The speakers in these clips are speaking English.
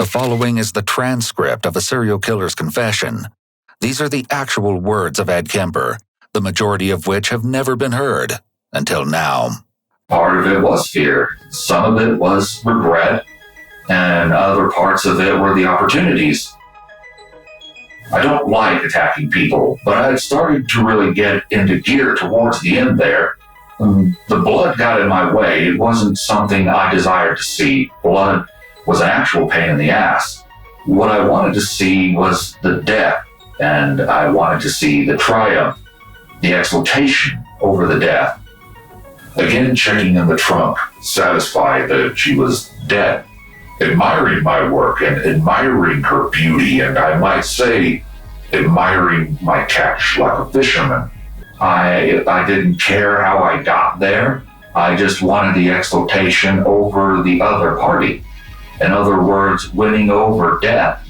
The following is the transcript of a serial killer's confession. These are the actual words of Ed Kemper, the majority of which have never been heard until now. Part of it was fear. Some of it was regret, and other parts of it were the opportunities. I don't like attacking people, but I had started to really get into gear towards the end there. The blood got in my way. It wasn't something I desired to see. Blood was an actual pain in the ass. What I wanted to see was the death, and I wanted to see the triumph, the exultation over the death. Again, checking in the trunk, satisfied that she was dead, admiring my work and admiring her beauty, and I might say, admiring my catch like a fisherman. I didn't care how I got there. I just wanted the exultation over the other party. In other words, winning over death.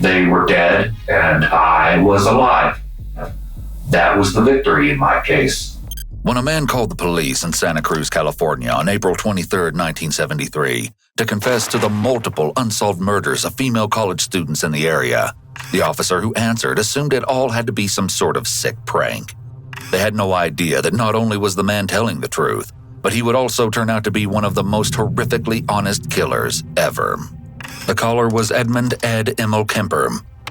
They were dead, and I was alive. That was the victory in my case. When a man called the police in Santa Cruz, California on April 23, 1973, to confess to the multiple unsolved murders of female college students in the area, the officer who answered assumed it all had to be some sort of sick prank. They had no idea that not only was the man telling the truth, but he would also turn out to be one of the most horrifically honest killers ever. The caller was Edmund Ed Kemper.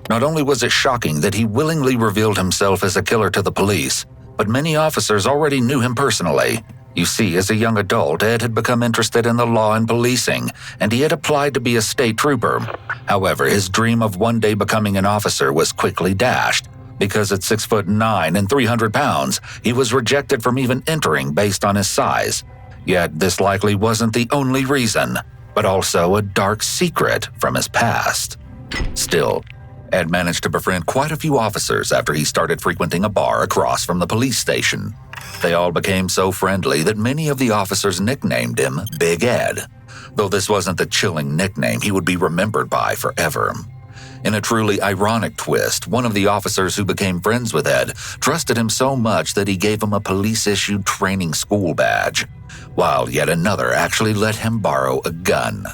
Not only was it shocking that he willingly revealed himself as a killer to the police, but many officers already knew him personally. You see, as a young adult, Ed had become interested in the law and policing, and he had applied to be a state trooper. However, his dream of one day becoming an officer was quickly dashed, because at 6'9" and 300 pounds, he was rejected from even entering based on his size. Yet this likely wasn't the only reason, but also a dark secret from his past. Still, Ed managed to befriend quite a few officers after he started frequenting a bar across from the police station. They all became so friendly that many of the officers nicknamed him Big Ed, though this wasn't the chilling nickname he would be remembered by forever. In a truly ironic twist, one of the officers who became friends with Ed trusted him so much that he gave him a police-issued training school badge, while yet another actually let him borrow a gun.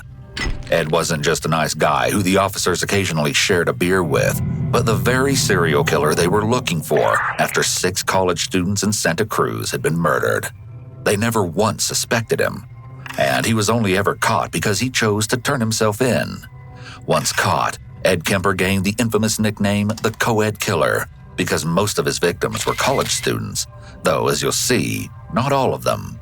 Ed wasn't just a nice guy who the officers occasionally shared a beer with, but the very serial killer they were looking for after 6 college students in Santa Cruz had been murdered. They never once suspected him, and he was only ever caught because he chose to turn himself in. Once caught, Ed Kemper gained the infamous nickname the Co-Ed Killer because most of his victims were college students, though, as you'll see, not all of them.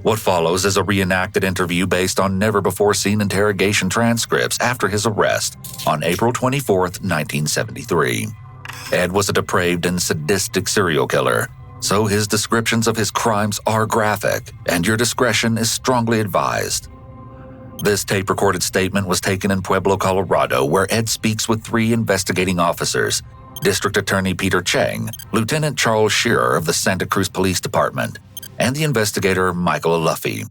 What follows is a reenacted interview based on never-before-seen interrogation transcripts after his arrest on April 24, 1973. Ed was a depraved and sadistic serial killer, so his descriptions of his crimes are graphic, and your discretion is strongly advised. This tape-recorded statement was taken in Pueblo, Colorado, where Ed speaks with 3 investigating officers, District Attorney Peter Chang, Lieutenant Charles Shearer of the Santa Cruz Police Department, and the investigator Michael Luffy.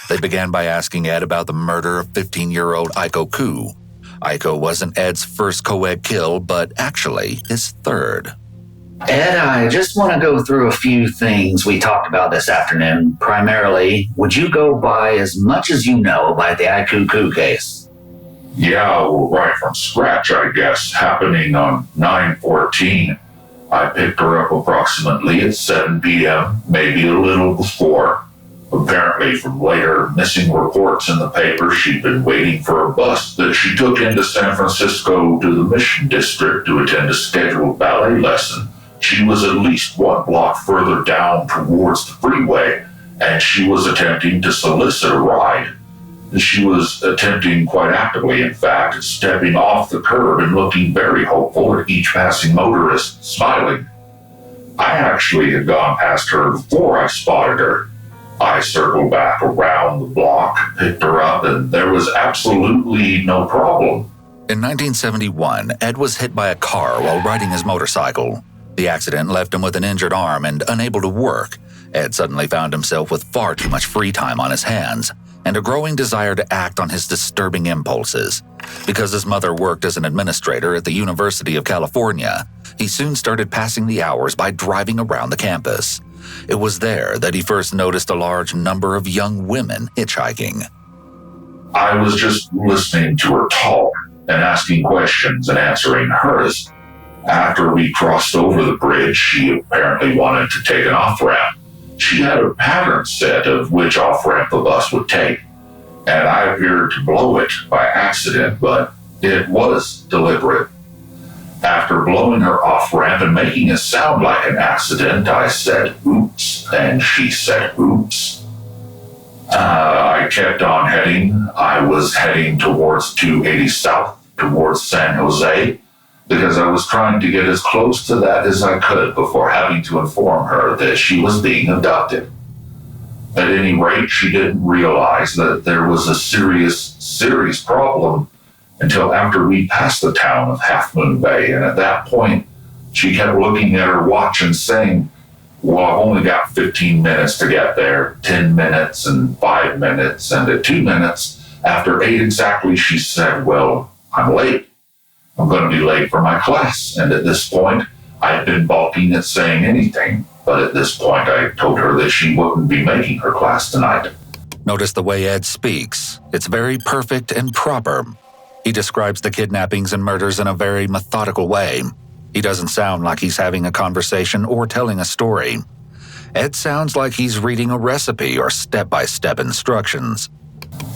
They began by asking Ed about the murder of 15-year-old Aiko Koo. Aiko wasn't Ed's first co-ed kill, but actually his third. Ed, I just want to go through a few things we talked about this afternoon. Primarily, would you go by as much as you know by the Aiko Koo case? Yeah, well, right from scratch, I guess, happening on 9/14. I picked her up approximately at 7 p.m., maybe a little before. Apparently, from later missing reports in the paper, she'd been waiting for a bus that she took into San Francisco to the Mission District to attend a scheduled ballet lesson. She was at least 1 block further down towards the freeway, and she was attempting to solicit a ride. She was attempting quite actively, in fact, stepping off the curb and looking very hopeful at each passing motorist, smiling. I actually had gone past her before I spotted her. I circled back around the block, picked her up, and there was absolutely no problem. In 1971, Ed was hit by a car while riding his motorcycle. The accident left him with an injured arm and unable to work. Ed suddenly found himself with far too much free time on his hands and a growing desire to act on his disturbing impulses. Because his mother worked as an administrator at the University of California, he soon started passing the hours by driving around the campus. It was there that he first noticed a large number of young women hitchhiking. I was just listening to her talk and asking questions and answering hers. After we crossed over the bridge, she apparently wanted to take an off-ramp. She had a pattern set of which off-ramp the bus would take, and I appeared to blow it by accident, but it was deliberate. After blowing her off-ramp and making it sound like an accident, I said, "Oops," and she said, "Oops." I kept on heading. I was heading towards 280 South, towards San Jose, because I was trying to get as close to that as I could before having to inform her that she was being abducted. At any rate, she didn't realize that there was a serious problem until after we passed the town of Half Moon Bay, and at that point, she kept looking at her watch and saying, "Well, I've only got 15 minutes to get there, 10 minutes and 5 minutes, and at 2 minutes, after 8 exactly, she said, well, I'm late. I'm going to be late for my class." And at this point, I had been balking at saying anything, but at this point, I told her that she wouldn't be making her class tonight. Notice the way Ed speaks. It's very perfect and proper. He describes the kidnappings and murders in a very methodical way. He doesn't sound like he's having a conversation or telling a story. Ed sounds like he's reading a recipe or step-by-step instructions.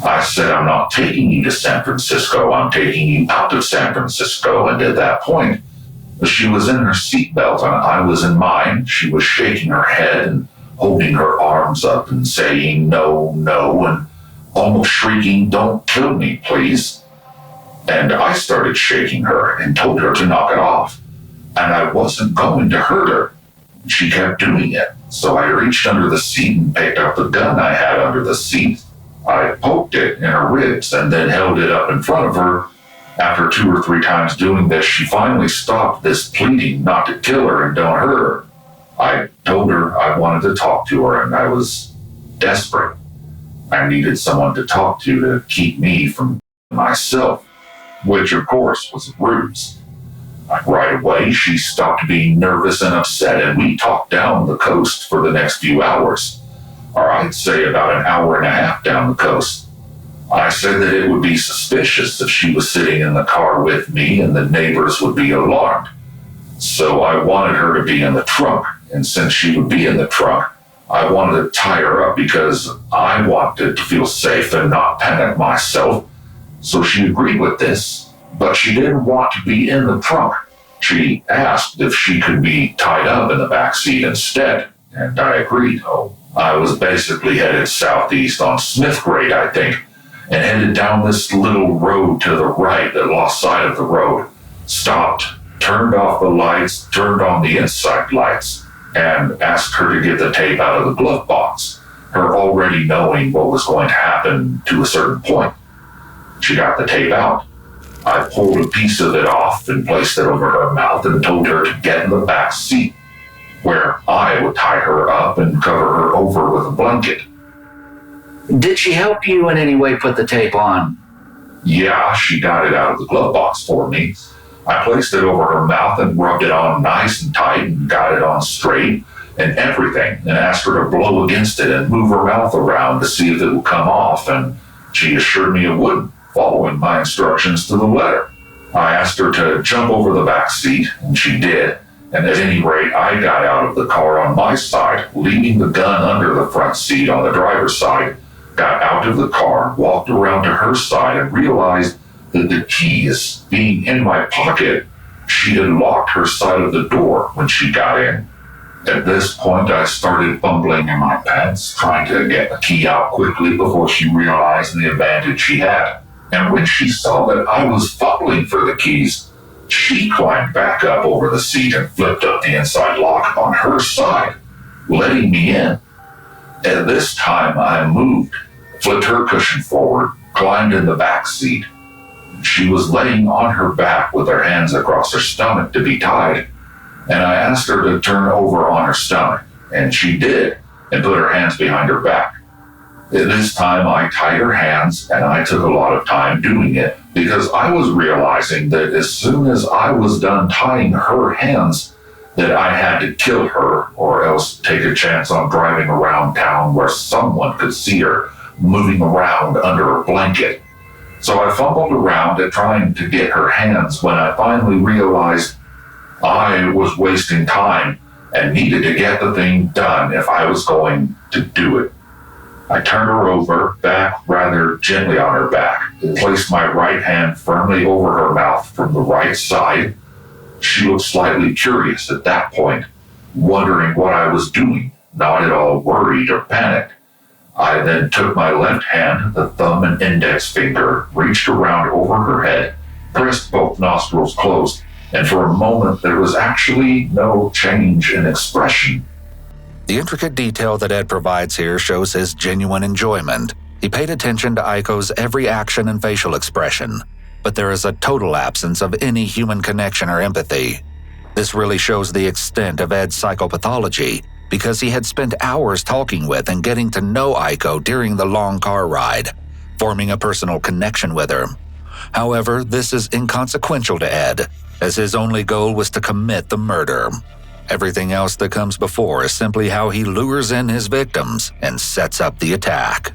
I said, "I'm not taking you to San Francisco. I'm taking you out of San Francisco." And at that point, she was in her seatbelt and I was in mine. She was shaking her head and holding her arms up and saying, "No, no," and almost shrieking, "Don't kill me, please." And I started shaking her and told her to knock it off. And I wasn't going to hurt her. She kept doing it. So I reached under the seat and picked up the gun I had under the seat. I poked it in her ribs and then held it up in front of her. After 2 or 3 times doing this, she finally stopped this pleading not to kill her and don't hurt her. I told her I wanted to talk to her and I was desperate. I needed someone to talk to keep me from myself, which of course was a ruse. Right away, she stopped being nervous and upset, and we talked down the coast for the next few hours, or I'd say about an hour and a half down the coast. I said that it would be suspicious if she was sitting in the car with me and the neighbors would be alarmed. So I wanted her to be in the trunk, and since she would be in the trunk, I wanted to tie her up because I wanted to feel safe and not panic myself. So she agreed with this, but she didn't want to be in the trunk. She asked if she could be tied up in the back seat instead, and I agreed. I was basically headed southeast on Smith Grade, I think, and headed down this little road to the right that lost sight of the road, stopped, turned off the lights, turned on the inside lights, and asked her to get the tape out of the glove box, her already knowing what was going to happen to a certain point. She got the tape out. I pulled a piece of it off and placed it over her mouth and told her to get in the back seat, where I would tie her up and cover her over with a blanket. Did she help you in any way put the tape on? Yeah, she got it out of the glove box for me. I placed it over her mouth and rubbed it on nice and tight and got it on straight and everything, and asked her to blow against it and move her mouth around to see if it would come off, and she assured me it wouldn't, following my instructions to the letter. I asked her to jump over the back seat, and she did, and at any rate, I got out of the car on my side, leaving the gun under the front seat on the driver's side, got out of the car, walked around to her side, and realized that the keys being in my pocket, she had locked her side of the door when she got in. At this point, I started fumbling in my pants, trying to get the key out quickly before she realized the advantage she had. And when she saw that I was fumbling for the keys, she climbed back up over the seat and flipped up the inside lock on her side, letting me in. At this time, I moved, flipped her cushion forward, climbed in the back seat. She was laying on her back with her hands across her stomach to be tied, and I asked her to turn over on her stomach, and she did, and put her hands behind her back. At this time, I tied her hands, and I took a lot of time doing it because I was realizing that as soon as I was done tying her hands, that I had to kill her or else take a chance on driving around town where someone could see her moving around under a blanket So I fumbled around at trying to get her hands when I finally realized I was wasting time and needed to get the thing done if I was going to do it. I turned her over, back rather gently on her back, and placed my right hand firmly over her mouth from the right side. She looked slightly curious at that point, wondering what I was doing, not at all worried or panicked. I then took my left hand, the thumb and index finger, reached around over her head, pressed both nostrils closed, and for a moment there was actually no change in expression. The intricate detail that Ed provides here shows his genuine enjoyment. He paid attention to Aiko's every action and facial expression, but there is a total absence of any human connection or empathy. This really shows the extent of Ed's psychopathology, because he had spent hours talking with and getting to know Aiko during the long car ride, forming a personal connection with her. However, this is inconsequential to Ed, as his only goal was to commit the murder. Everything else that comes before is simply how he lures in his victims and sets up the attack.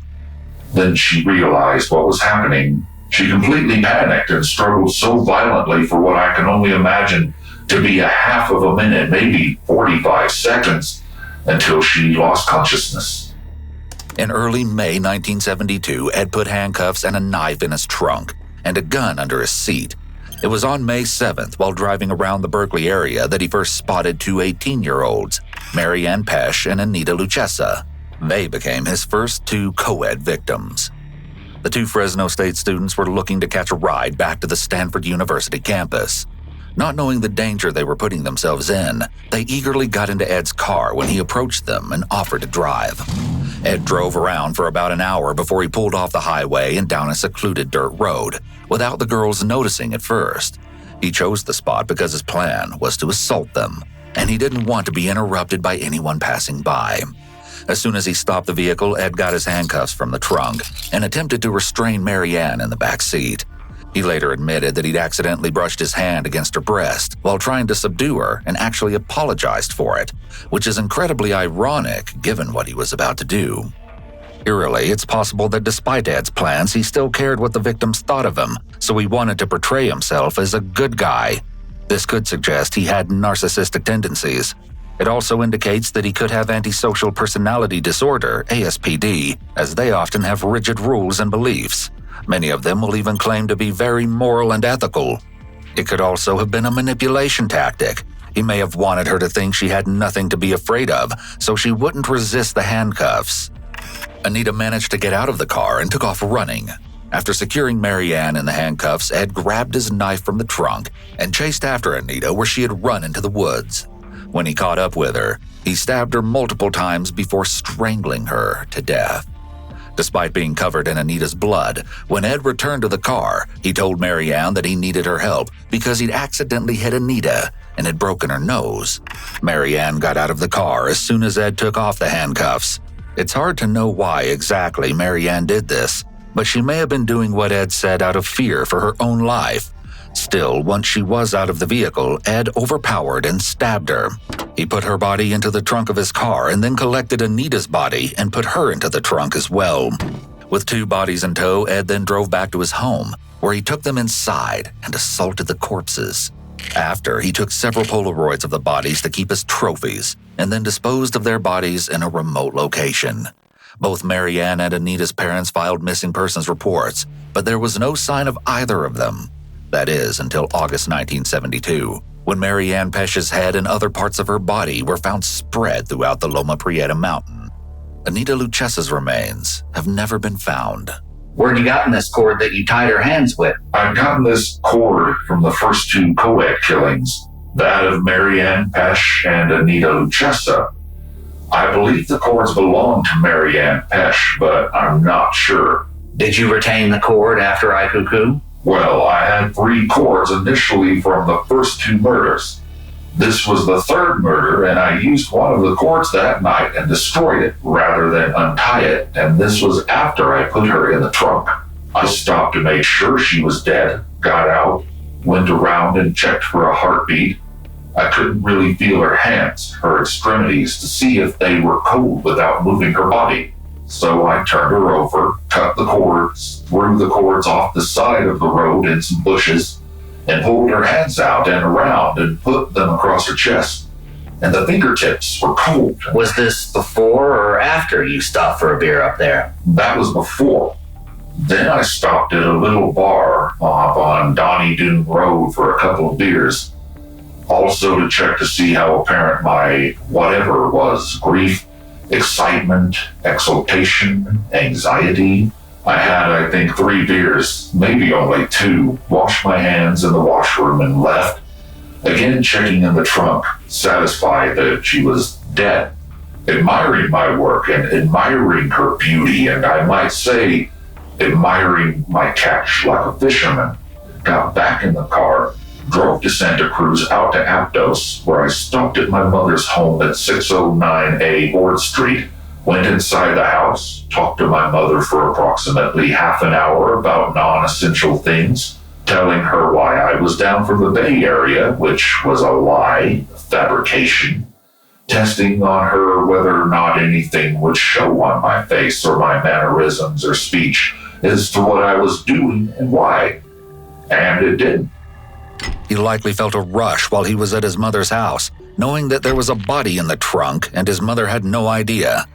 Then she realized what was happening. She completely panicked and struggled so violently for what I can only imagine to be a half of a minute, maybe 45 seconds, until she lost consciousness. In early May 1972, Ed put handcuffs and a knife in his trunk and a gun under his seat. It was on May 7th, while driving around the Berkeley area, that he first spotted two 18-year-olds, Marianne Pesch and Anita Lucchesa. They became his first two co-ed victims. The two Fresno State students were looking to catch a ride back to the Stanford University campus. Not knowing the danger they were putting themselves in, they eagerly got into Ed's car when he approached them and offered to drive. Ed drove around for about an hour before he pulled off the highway and down a secluded dirt road, without the girls noticing at first. He chose the spot because his plan was to assault them, and he didn't want to be interrupted by anyone passing by. As soon as he stopped the vehicle, Ed got his handcuffs from the trunk and attempted to restrain Marianne in the back seat. He later admitted that he'd accidentally brushed his hand against her breast while trying to subdue her and actually apologized for it, which is incredibly ironic given what he was about to do. Eerily, it's possible that despite Ed's plans, he still cared what the victims thought of him, so he wanted to portray himself as a good guy. This could suggest he had narcissistic tendencies. It also indicates that he could have antisocial personality disorder, ASPD, as they often have rigid rules and beliefs. Many of them will even claim to be very moral and ethical. It could also have been a manipulation tactic. He may have wanted her to think she had nothing to be afraid of, so she wouldn't resist the handcuffs. Anita managed to get out of the car and took off running. After securing Marianne in the handcuffs, Ed grabbed his knife from the trunk and chased after Anita where she had run into the woods. When he caught up with her, he stabbed her multiple times before strangling her to death. Despite being covered in Anita's blood, when Ed returned to the car, he told Marianne that he needed her help because he'd accidentally hit Anita and had broken her nose. Marianne got out of the car as soon as Ed took off the handcuffs. It's hard to know why exactly Marianne did this, but she may have been doing what Ed said out of fear for her own life. Still, once she was out of the vehicle, Ed overpowered and stabbed her. He put her body into the trunk of his car and then collected Anita's body and put her into the trunk as well. With two bodies in tow, Ed then drove back to his home, where he took them inside and assaulted the corpses. After, he took several Polaroids of the bodies to keep as trophies, and then disposed of their bodies in a remote location. Both Marianne and Anita's parents filed missing persons reports, but there was no sign of either of them. That is, until August 1972, when Marianne Pesch's head and other parts of her body were found spread throughout the Loma Prieta mountain. Anita Lucchesa's remains have never been found. Where'd you gotten this cord that you tied her hands with? I've gotten this cord from the first two co-ed killings, that of Marianne Pesch and Anita Lucchesa. I believe the cords belong to Marianne Pesch, but I'm not sure. Did you retain the cord after Aikuku? Well, I had 3 cords initially from the first 2 murders. This was the third murder, and I used one of the cords that night and destroyed it rather than untie it, and this was after I put her in the trunk. I stopped to make sure she was dead, got out, went around and checked for a heartbeat. I couldn't really feel her hands, her extremities, to see if they were cold without moving her body. So I turned her over, cut the cords, threw the cords off the side of the road in some bushes, and pulled her hands out and around and put them across her chest. And the fingertips were cold. Was this before or after you stopped for a beer up there? That was before. Then I stopped at a little bar off on Donny Doon Road for a couple of beers. Also to check to see how apparent my whatever was, grief, excitement, exultation, anxiety. I had, I think, 3 beers, maybe only 2, washed my hands in the washroom and left. Again checking in the trunk, satisfied that she was dead. Admiring my work and admiring her beauty, and I might say, admiring my catch like a fisherman, got back in the car, drove to Santa Cruz out to Aptos, where I stopped at my mother's home at 609A Ord Street, went inside the house, talked to my mother for approximately half an hour about non-essential things, telling her why I was down from the Bay Area, which was a lie, a fabrication, testing on her whether or not anything would show on my face or my mannerisms or speech as to what I was doing and why. And it didn't. He likely felt a rush while he was at his mother's house, knowing that there was a body in the trunk and his mother had no idea.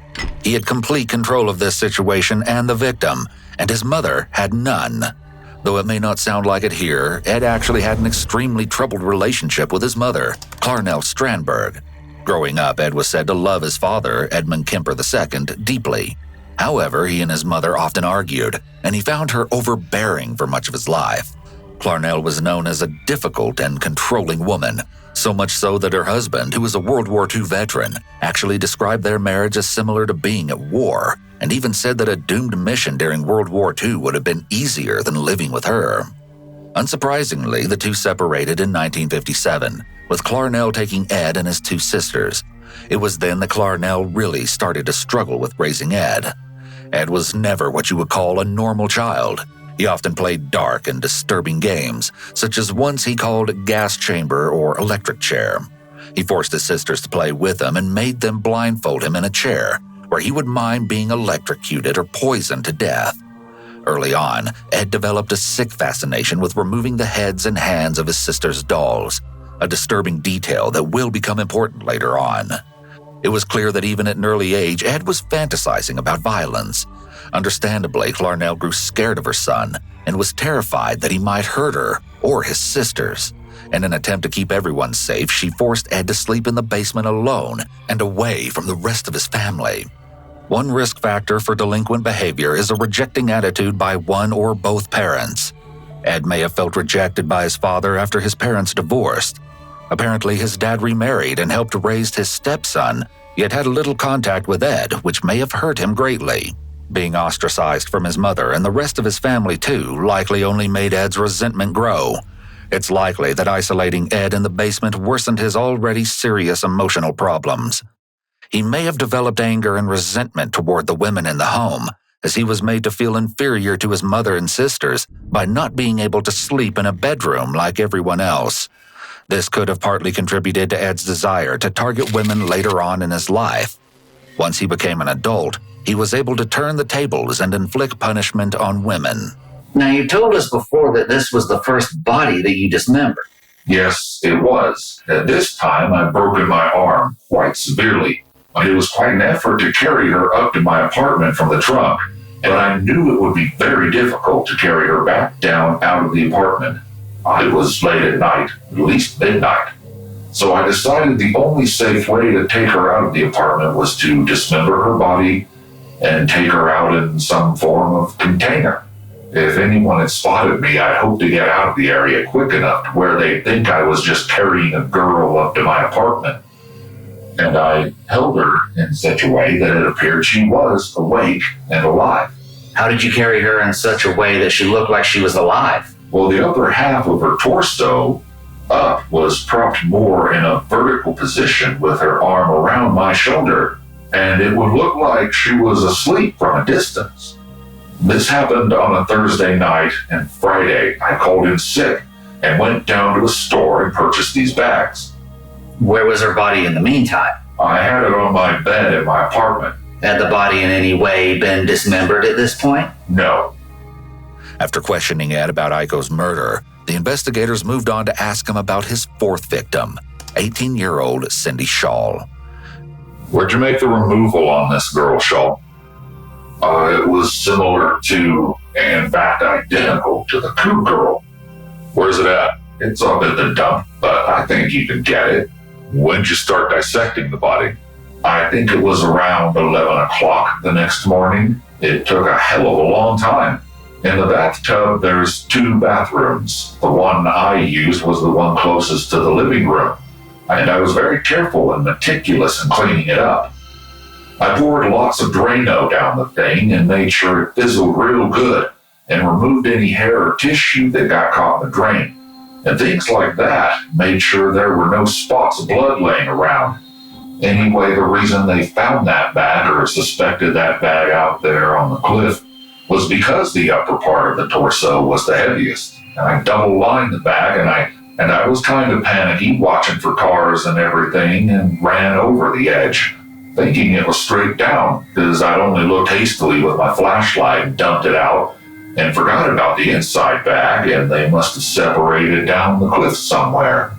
He had complete control of this situation and the victim, and his mother had none. Though it may not sound like it here, Ed actually had an extremely troubled relationship with his mother, Clarnell Strandberg. Growing up, Ed was said to love his father, Edmund Kemper II, deeply. However, he and his mother often argued, and he found her overbearing for much of his life. Clarnell was known as a difficult and controlling woman, so much so that her husband, who was a World War II veteran, actually described their marriage as similar to being at war, and even said that a doomed mission during World War II would have been easier than living with her. Unsurprisingly, the two separated in 1957, with Clarnell taking Ed and his 2 sisters. It was then that Clarnell really started to struggle with raising Ed. Ed was never what you would call a normal child. He often played dark and disturbing games, such as ones he called gas chamber or electric chair. He forced his sisters to play with him and made them blindfold him in a chair, where he would mime being electrocuted or poisoned to death. Early on, Ed developed a sick fascination with removing the heads and hands of his sisters' dolls, a disturbing detail that will become important later on. It was clear that even at an early age, Ed was fantasizing about violence. Understandably, Clarnell grew scared of her son and was terrified that he might hurt her or his sisters. In an attempt to keep everyone safe, she forced Ed to sleep in the basement alone and away from the rest of his family. One risk factor for delinquent behavior is a rejecting attitude by one or both parents. Ed may have felt rejected by his father after his parents divorced. Apparently, his dad remarried and helped raise his stepson, yet had little contact with Ed, which may have hurt him greatly. Being ostracized from his mother and the rest of his family too likely only made Ed's resentment grow. It's likely that isolating Ed in the basement worsened his already serious emotional problems. He may have developed anger and resentment toward the women in the home, as he was made to feel inferior to his mother and sisters by not being able to sleep in a bedroom like everyone else. This could have partly contributed to Ed's desire to target women later on in his life. Once he became an adult, he was able to turn the tables and inflict punishment on women. Now, you told us before that this was the first body that you dismembered. Yes, it was. At this time, I'd broken my arm quite severely. It was quite an effort to carry her up to my apartment from the trunk, and I knew it would be very difficult to carry her back down out of the apartment. It was late at night, at least midnight. So I decided the only safe way to take her out of the apartment was to dismember her body and take her out in some form of container. If anyone had spotted me, I'd hope to get out of the area quick enough to where they'd think I was just carrying a girl up to my apartment. And I held her in such a way that it appeared she was awake and alive. How did you carry her in such a way that she looked like she was alive? Well, the upper half of her torso up was propped more in a vertical position with her arm around my shoulder, and it would look like she was asleep from a distance. This happened on a Thursday night, and Friday I called in sick and went down to a store and purchased these bags. Where was her body in the meantime? I had it on my bed in my apartment. Had the body in any way been dismembered at this point? No. After questioning Ed about Aiko's murder, the investigators moved on to ask him about his fourth victim, 18-year-old Cindy Shaw. Where'd you make the removal on this girl, Shaw? It was similar to, and in fact identical to the Coup girl. Where's it at? It's up at the dump, but I think you can get it. When'd you start dissecting the body? I think it was around 11 o'clock the next morning. It took a hell of a long time. In the bathtub, there's 2 bathrooms. The one I used was the one closest to the living room, and I was very careful and meticulous in cleaning it up. I poured lots of Drano down the thing and made sure it fizzled real good and removed any hair or tissue that got caught in the drain. And things like that, made sure there were no spots of blood laying around. Anyway, the reason they found that bag or suspected that bag out there on the cliff was because the upper part of the torso was the heaviest. And I double-lined the bag and I was kind of panicky watching for cars and everything and ran over the edge, thinking it was straight down because I'd only looked hastily with my flashlight and dumped it out and forgot about the inside bag, and they must have separated down the cliff somewhere.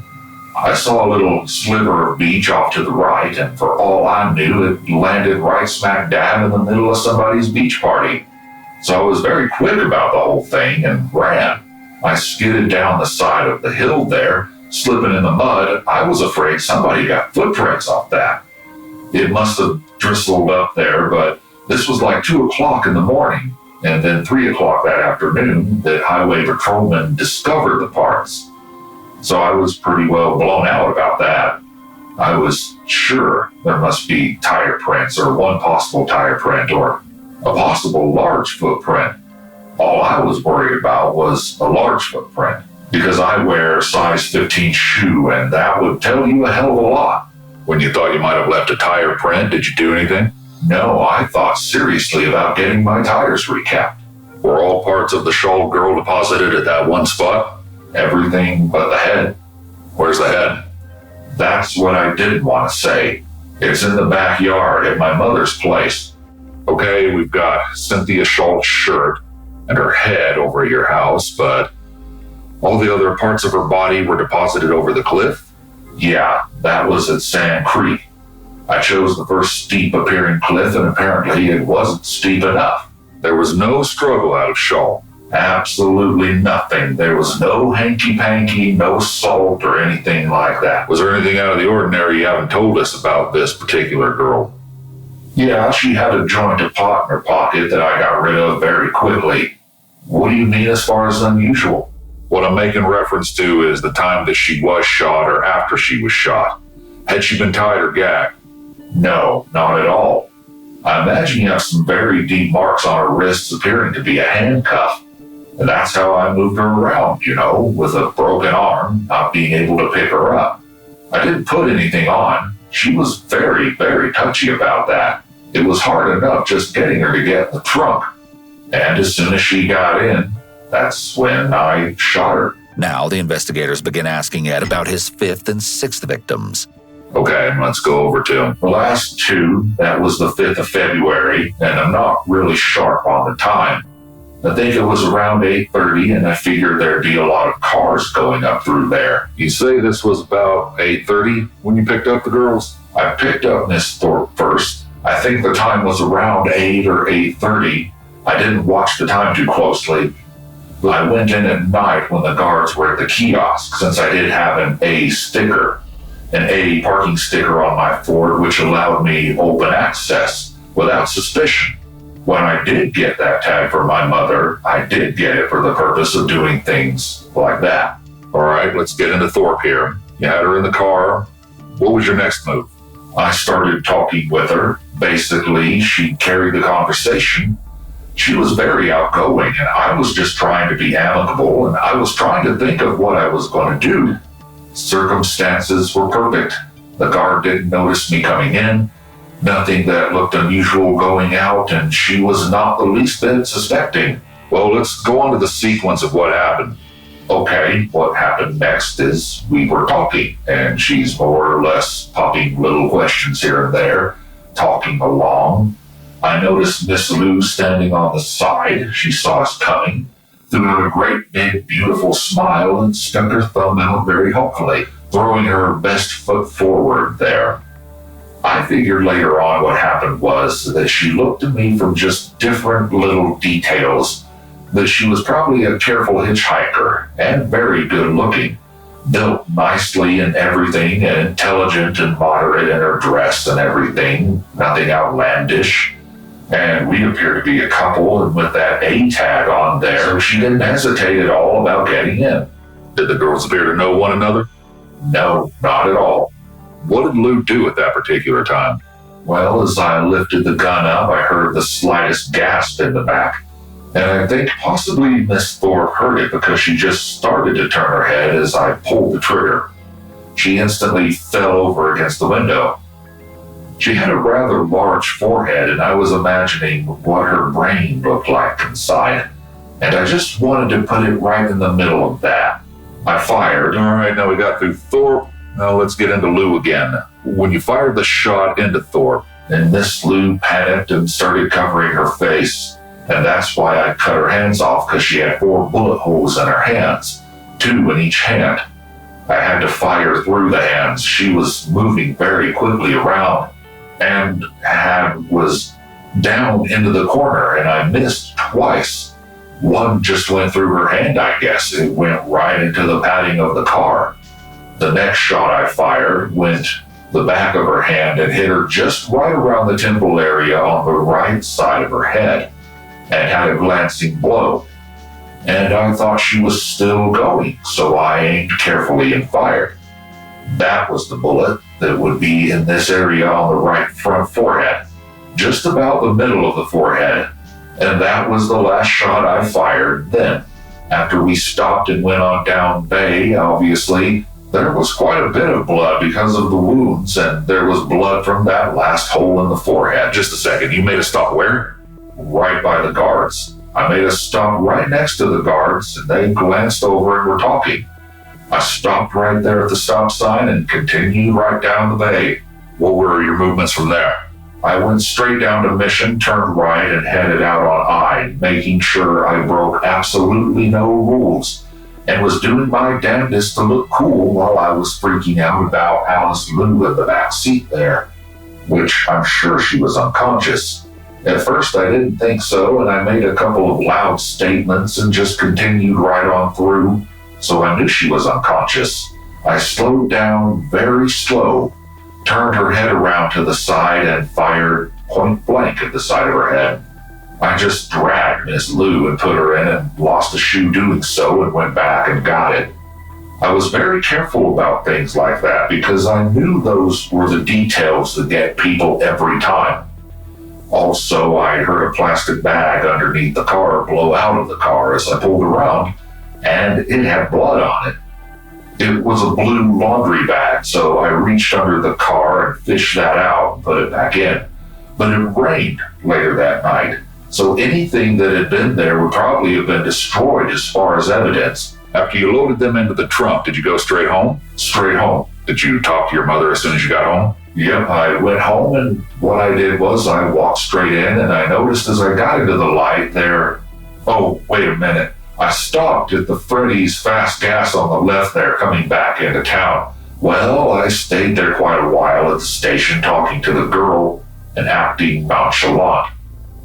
I saw a little sliver of beach off to the right, and for all I knew, it landed right smack dab in the middle of somebody's beach party. So I was very quick about the whole thing and ran. I skidded down the side of the hill there, slipping in the mud. I was afraid somebody got footprints off that. It must have drizzled up there, but this was like 2 o'clock in the morning, and then 3 o'clock that afternoon that highway patrolmen discovered the parts. So I was pretty well blown out about that. I was sure there must be tire prints or one possible tire print or a possible large footprint. All I was worried about was a large footprint because I wear size 15 shoe, and that would tell you a hell of a lot. When you thought you might have left a tire print, did you do anything? No, I thought seriously about getting my tires recapped. Were all parts of the Shaw girl deposited at that one spot? Everything but the head. Where's the head? That's what I didn't want to say. It's in the backyard at my mother's place. Okay, we've got Cynthia Shaw's shirt and her head over at your house, but all the other parts of her body were deposited over the cliff? Yeah, that was at Sand Creek. I chose the first steep appearing cliff, and apparently it wasn't steep enough. There was no struggle out of Shaw. Absolutely nothing. There was no hanky-panky, no salt or anything like that. Was there anything out of the ordinary you haven't told us about this particular girl? Yeah, she had a joint of pot in her pocket that I got rid of very quickly. What do you mean as far as unusual? What I'm making reference to is the time that she was shot or after she was shot. Had she been tied or gagged? No, not at all. I imagine you have some very deep marks on her wrists appearing to be a handcuff. And that's how I moved her around, with a broken arm, not being able to pick her up. I didn't put anything on. She was very, very touchy about that. It was hard enough just getting her to get in the trunk. And as soon as she got in, that's when I shot her. Now the investigators begin asking Ed about his fifth and sixth victims. Okay, let's go over to them. The last 2, that was the 5th of February, and I'm not really sharp on the time. I think it was around 8:30, and I figured there'd be a lot of cars going up through there. You say this was about 8:30 when you picked up the girls? I picked up Miss Thorpe first. I think the time was around 8 or 8:30. I didn't watch the time too closely. I went in at night when the guards were at the kiosk, since I did have an A parking sticker on my Ford, which allowed me open access without suspicion. When I did get that tag for my mother, I did get it for the purpose of doing things like that. All right, let's get into Thorpe here. You had her in the car. What was your next move? I started talking with her. Basically, she carried the conversation. She was very outgoing, and I was just trying to be amicable, and I was trying to think of what I was going to do. Circumstances were perfect. The guard didn't notice me coming in. Nothing that looked unusual going out, and she was not the least bit suspecting. Well, let's go on to the sequence of what happened. Okay, what happened next is we were talking, and she's more or less popping little questions here and there, talking along. I noticed Miss Lou standing on the side. She saw us coming, threw out a great big beautiful smile and stuck her thumb out very helpfully, throwing her best foot forward there. I figured later on what happened was that she looked at me from just different little details, that she was probably a careful hitchhiker and very good looking, built nicely and everything, and intelligent and moderate in her dress and everything, nothing outlandish. And we appeared to be a couple, and with that A tag on there, she didn't hesitate at all about getting in. Did the girls appear to know one another? No, not at all. What did Lou do at that particular time? Well, as I lifted the gun up, I heard the slightest gasp in the back. And I think possibly Miss Thorpe heard it because she just started to turn her head as I pulled the trigger. She instantly fell over against the window. She had a rather large forehead, and I was imagining what her brain looked like inside. And I just wanted to put it right in the middle of that. I fired. All right, now we got through Thorpe. Now let's get into Lou again. When you fired the shot into Thorpe, and Miss Lou panicked and started covering her face. And that's why I cut her hands off, because she had 4 bullet holes in her hands, 2 in each hand. I had to fire through the hands. She was moving very quickly around and was down into the corner, and I missed twice. One just went through her hand, I guess. It went right into the padding of the car. The next shot I fired went the back of her hand and hit her just right around the temple area on the right side of her head, and had a glancing blow. And I thought she was still going, so I aimed carefully and fired. That was the bullet that would be in this area on the right front forehead, just about the middle of the forehead. And that was the last shot I fired then. After we stopped and went on down Bay, obviously, there was quite a bit of blood because of the wounds, and there was blood from that last hole in the forehead. Just a second, you made a stop where? Right by the guards. I made a stop right next to the guards, and they glanced over and were talking. I stopped right there at the stop sign and continued right down the bay. What were your movements from there? I went straight down to Mission, turned right, and headed out on I, making sure I broke absolutely no rules, and was doing my damnedest to look cool while I was freaking out about Alice Lou in the back seat there, which I'm sure she was unconscious. At first I didn't think so, and I made a couple of loud statements and just continued right on through, so I knew she was unconscious. I slowed down very slow, turned her head around to the side, and fired point blank at the side of her head. I just dragged Miss Lou and put her in and lost a shoe doing so and went back and got it. I was very careful about things like that because I knew those were the details that get people every time. Also, I heard a plastic bag underneath the car blow out of the car as I pulled around, and it had blood on it. It was a blue laundry bag, so I reached under the car and fished that out and put it back in. But it rained later that night, so anything that had been there would probably have been destroyed as far as evidence. After you loaded them into the trunk, did you go straight home? Straight home. Did you talk to your mother as soon as you got home? Yep, I went home, and what I did was I walked straight in, and I noticed as I got into the light there... Oh, wait a minute. I stopped at the Freddy's Fast Gas on the left there, coming back into town. Well, I stayed there quite a while at the station talking to the girl and acting nonchalant.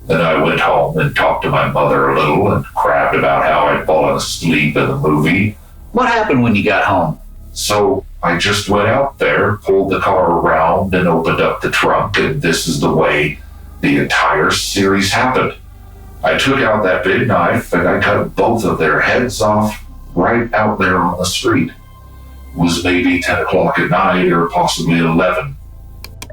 Then I went home and talked to my mother a little and crabbed about how I'd fallen asleep in the movie. What happened when you got home? So I just went out there, pulled the car around, and opened up the trunk, and this is the way the entire series happened. I took out that big knife, and I cut both of their heads off right out there on the street. It was maybe 10 o'clock at night, or possibly 11.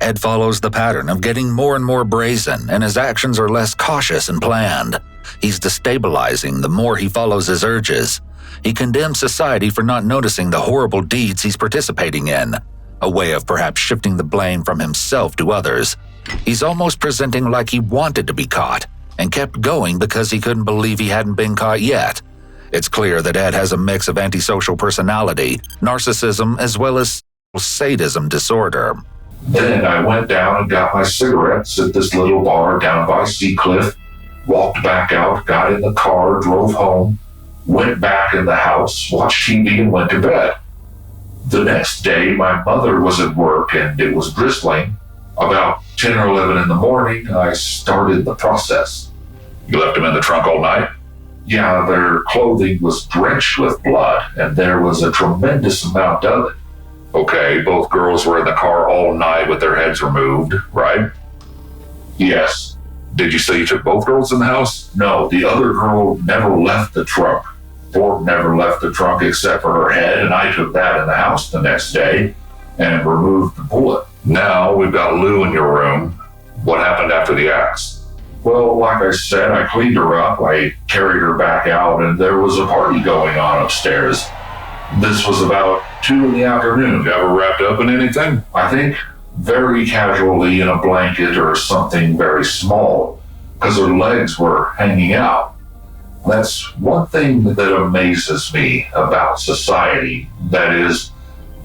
Ed follows the pattern of getting more and more brazen, and his actions are less cautious and planned. He's destabilizing the more he follows his urges. He condemns society for not noticing the horrible deeds he's participating in, a way of perhaps shifting the blame from himself to others. He's almost presenting like he wanted to be caught, and kept going because he couldn't believe he hadn't been caught yet. It's clear that Ed has a mix of antisocial personality, narcissism, as well as sadism disorder. Then I went down and got my cigarettes at this little bar down by Seacliff, walked back out, got in the car, drove home, went back in the house, watched TV, and went to bed. The next day, my mother was at work and it was drizzling. About 10 or 11 in the morning, I started the process. You left them in the trunk all night? Yeah, their clothing was drenched with blood, and there was a tremendous amount of it. Okay, both girls were in the car all night with their heads removed, right? Yes. Did you say you took both girls in the house? No, the other girl never left the trunk. Ford never left the trunk except for her head, and I took that in the house the next day and removed the bullet. Now we've got Lou in your room. What happened after the axe? Well, like I said, I cleaned her up, I carried her back out, and there was a party going on upstairs. This was about 2 in the afternoon. You ever wrapped up in anything? I think very casually in a blanket or something very small, because her legs were hanging out. That's one thing that amazes me about society. That is,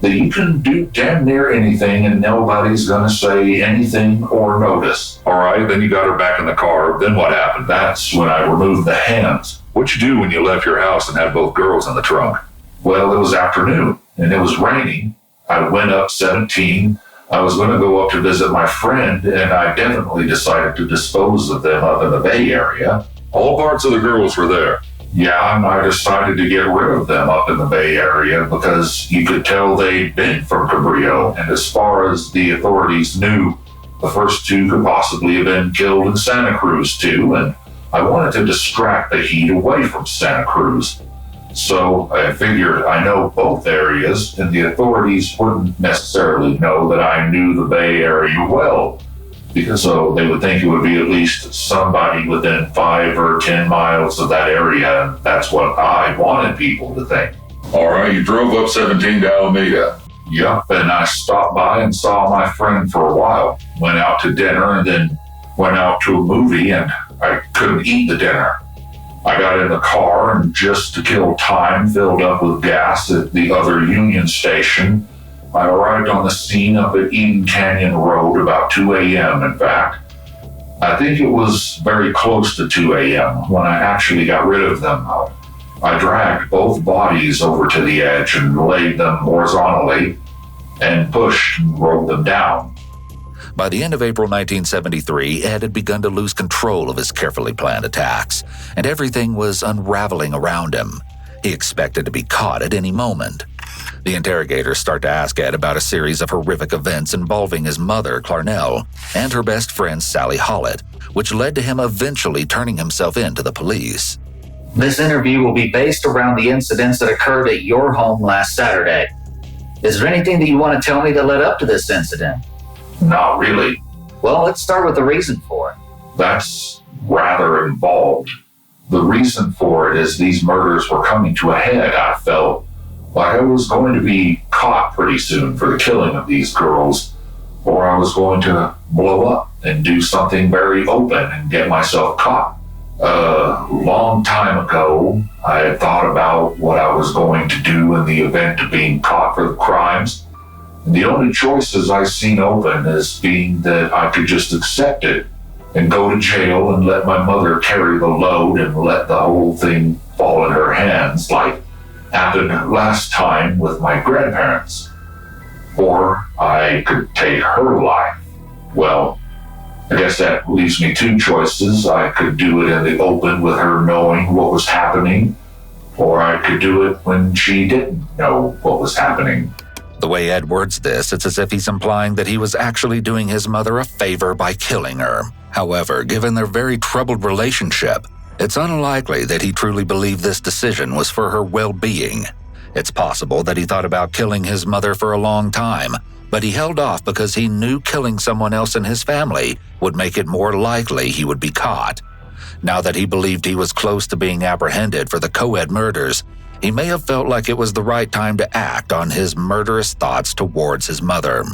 that you can do damn near anything and nobody's gonna say anything or notice. All right, then you got her back in the car. Then what happened? That's when I removed the hands. What'd you do when you left your house and had both girls in the trunk? Well, it was afternoon and it was raining. I went up 17. I was going to go up to visit my friend, and I definitely decided to dispose of them up in the Bay Area. All parts of the girls were there. Yeah, and I decided to get rid of them up in the Bay Area because you could tell they'd been from Cabrillo, and as far as the authorities knew, the first 2 could possibly have been killed in Santa Cruz too, and I wanted to distract the heat away from Santa Cruz. So I figured I know both areas, and the authorities wouldn't necessarily know that I knew the Bay Area well, because so they would think it would be at least somebody within 5 or 10 miles of that area, and that's what I wanted people to think. All right, you drove up 17 to Alameda. Yup, and I stopped by and saw my friend for a while, went out to dinner, and then went out to a movie, and I couldn't eat the dinner. I got in the car and just to kill time filled up with gas at the other Union station. I arrived on the scene up at Eden Canyon Road about 2 a.m. in fact. I think it was very close to 2 a.m. when I actually got rid of them. I dragged both bodies over to the edge and laid them horizontally and pushed and rolled them down. By the end of April 1973, Ed had begun to lose control of his carefully planned attacks, and everything was unraveling around him. He expected to be caught at any moment. The interrogators start to ask Ed about a series of horrific events involving his mother, Clarnell, and her best friend, Sally Hollett, which led to him eventually turning himself in to the police. This interview will be based around the incidents that occurred at your home last Saturday. Is there anything that you want to tell me that led up to this incident? Not really. Well, let's start with the reason for it. That's rather involved. The reason for it is these murders were coming to a head. I felt like I was going to be caught pretty soon for the killing of these girls, or I was going to blow up and do something very open and get myself caught. A long time ago, I had thought about what I was going to do in the event of being caught for the crimes. And the only choices I've seen open is being that I could just accept it and go to jail and let my mother carry the load and let the whole thing fall in her hands like happened last time with my grandparents. Or I could take her life. Well, I guess that leaves me 2 choices. I could do it in the open with her knowing what was happening, or I could do it when she didn't know what was happening. The way Ed words this, it's as if he's implying that he was actually doing his mother a favor by killing her. However, given their very troubled relationship, it's unlikely that he truly believed this decision was for her well-being. It's possible that he thought about killing his mother for a long time, but he held off because he knew killing someone else in his family would make it more likely he would be caught. Now that he believed he was close to being apprehended for the co-ed murders, he may have felt like it was the right time to act on his murderous thoughts towards his mother.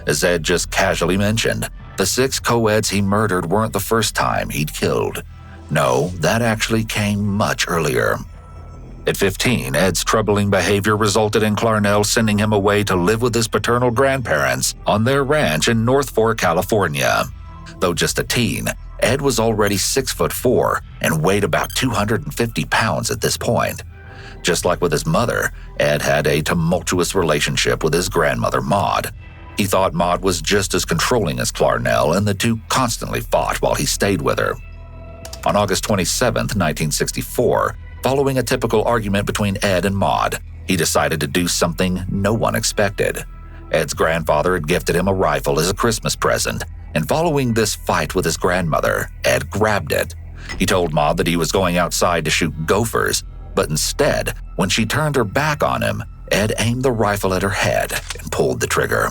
As Ed just casually mentioned, the 6 co-eds he murdered weren't the first time he'd killed. No, that actually came much earlier. At 15, Ed's troubling behavior resulted in Clarnell sending him away to live with his paternal grandparents on their ranch in North Fork, California. Though just a teen, Ed was already 6'4" and weighed about 250 pounds at this point. Just like with his mother, Ed had a tumultuous relationship with his grandmother, Maud. He thought Maud was just as controlling as Clarnell, and the two constantly fought while he stayed with her. On August 27, 1964, following a typical argument between Ed and Maud, he decided to do something no one expected. Ed's grandfather had gifted him a rifle as a Christmas present, and following this fight with his grandmother, Ed grabbed it. He told Maud that he was going outside to shoot gophers, but instead, when she turned her back on him, Ed aimed the rifle at her head and pulled the trigger.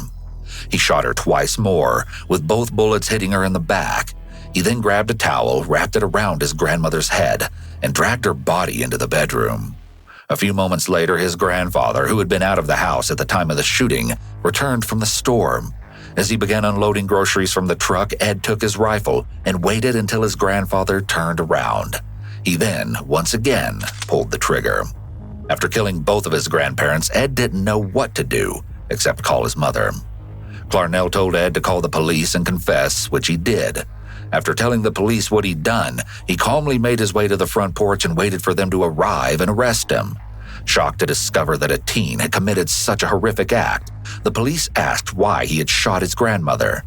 He shot her twice more, with both bullets hitting her in the back. He then grabbed a towel, wrapped it around his grandmother's head, and dragged her body into the bedroom. A few moments later, his grandfather, who had been out of the house at the time of the shooting, returned from the store. As he began unloading groceries from the truck, Ed took his rifle and waited until his grandfather turned around. He then, once again, pulled the trigger. After killing both of his grandparents, Ed didn't know what to do, except call his mother. Clarnell told Ed to call the police and confess, which he did. After telling the police what he'd done, he calmly made his way to the front porch and waited for them to arrive and arrest him. Shocked to discover that a teen had committed such a horrific act, the police asked why he had shot his grandmother.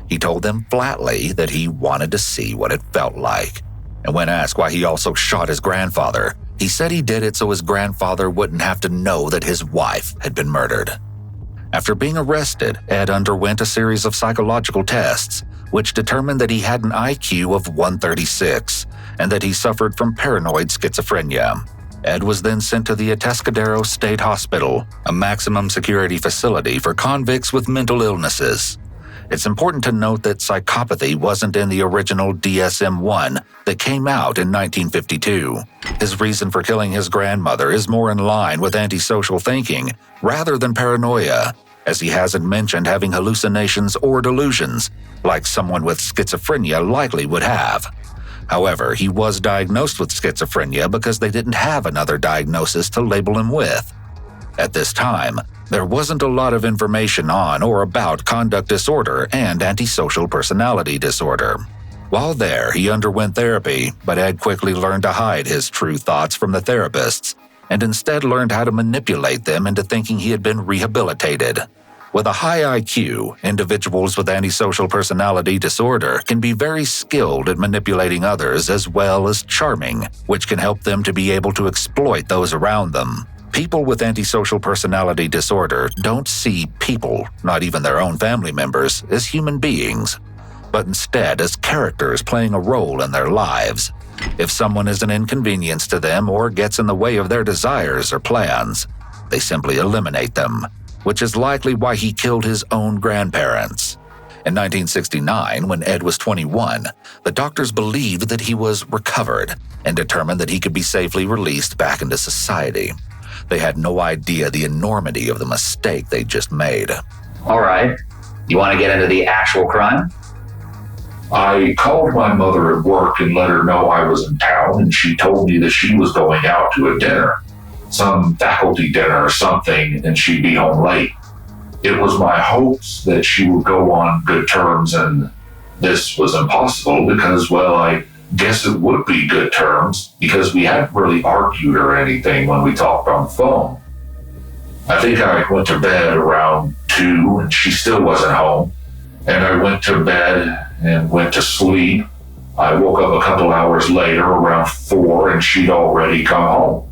He told them flatly that he wanted to see what it felt like. And when asked why he also shot his grandfather, he said he did it so his grandfather wouldn't have to know that his wife had been murdered. After being arrested, Ed underwent a series of psychological tests, which determined that he had an IQ of 136 and that he suffered from paranoid schizophrenia. Ed was then sent to the Atascadero State Hospital, a maximum security facility for convicts with mental illnesses. It's important to note that psychopathy wasn't in the original DSM-1 that came out in 1952. His reason for killing his grandmother is more in line with antisocial thinking rather than paranoia, as he hasn't mentioned having hallucinations or delusions, like someone with schizophrenia likely would have. However, he was diagnosed with schizophrenia because they didn't have another diagnosis to label him with. At this time, there wasn't a lot of information on or about conduct disorder and antisocial personality disorder. While there, he underwent therapy, but Ed quickly learned to hide his true thoughts from the therapists, and instead learned how to manipulate them into thinking he had been rehabilitated. With a high IQ, individuals with antisocial personality disorder can be very skilled at manipulating others as well as charming, which can help them to be able to exploit those around them. People with antisocial personality disorder don't see people, not even their own family members, as human beings, but instead as characters playing a role in their lives. If someone is an inconvenience to them or gets in the way of their desires or plans, they simply eliminate them, which is likely why he killed his own grandparents. In 1969, when Ed was 21, the doctors believed that he was recovered and determined that he could be safely released back into society. They had no idea the enormity of the mistake they'd just made. All right. You want to get into the actual crime? I called my mother at work and let her know I was in town, and she told me that she was going out to a dinner, some faculty dinner or something, and she'd be home late. It was my hopes that she would go on good terms, and this was impossible because, well, I guess it would be good terms because we hadn't really argued or anything when we talked on the phone. I think I went to bed around 2 and she still wasn't home, and I went to bed and went to sleep. I woke up a couple hours later around 4 and she'd already come home.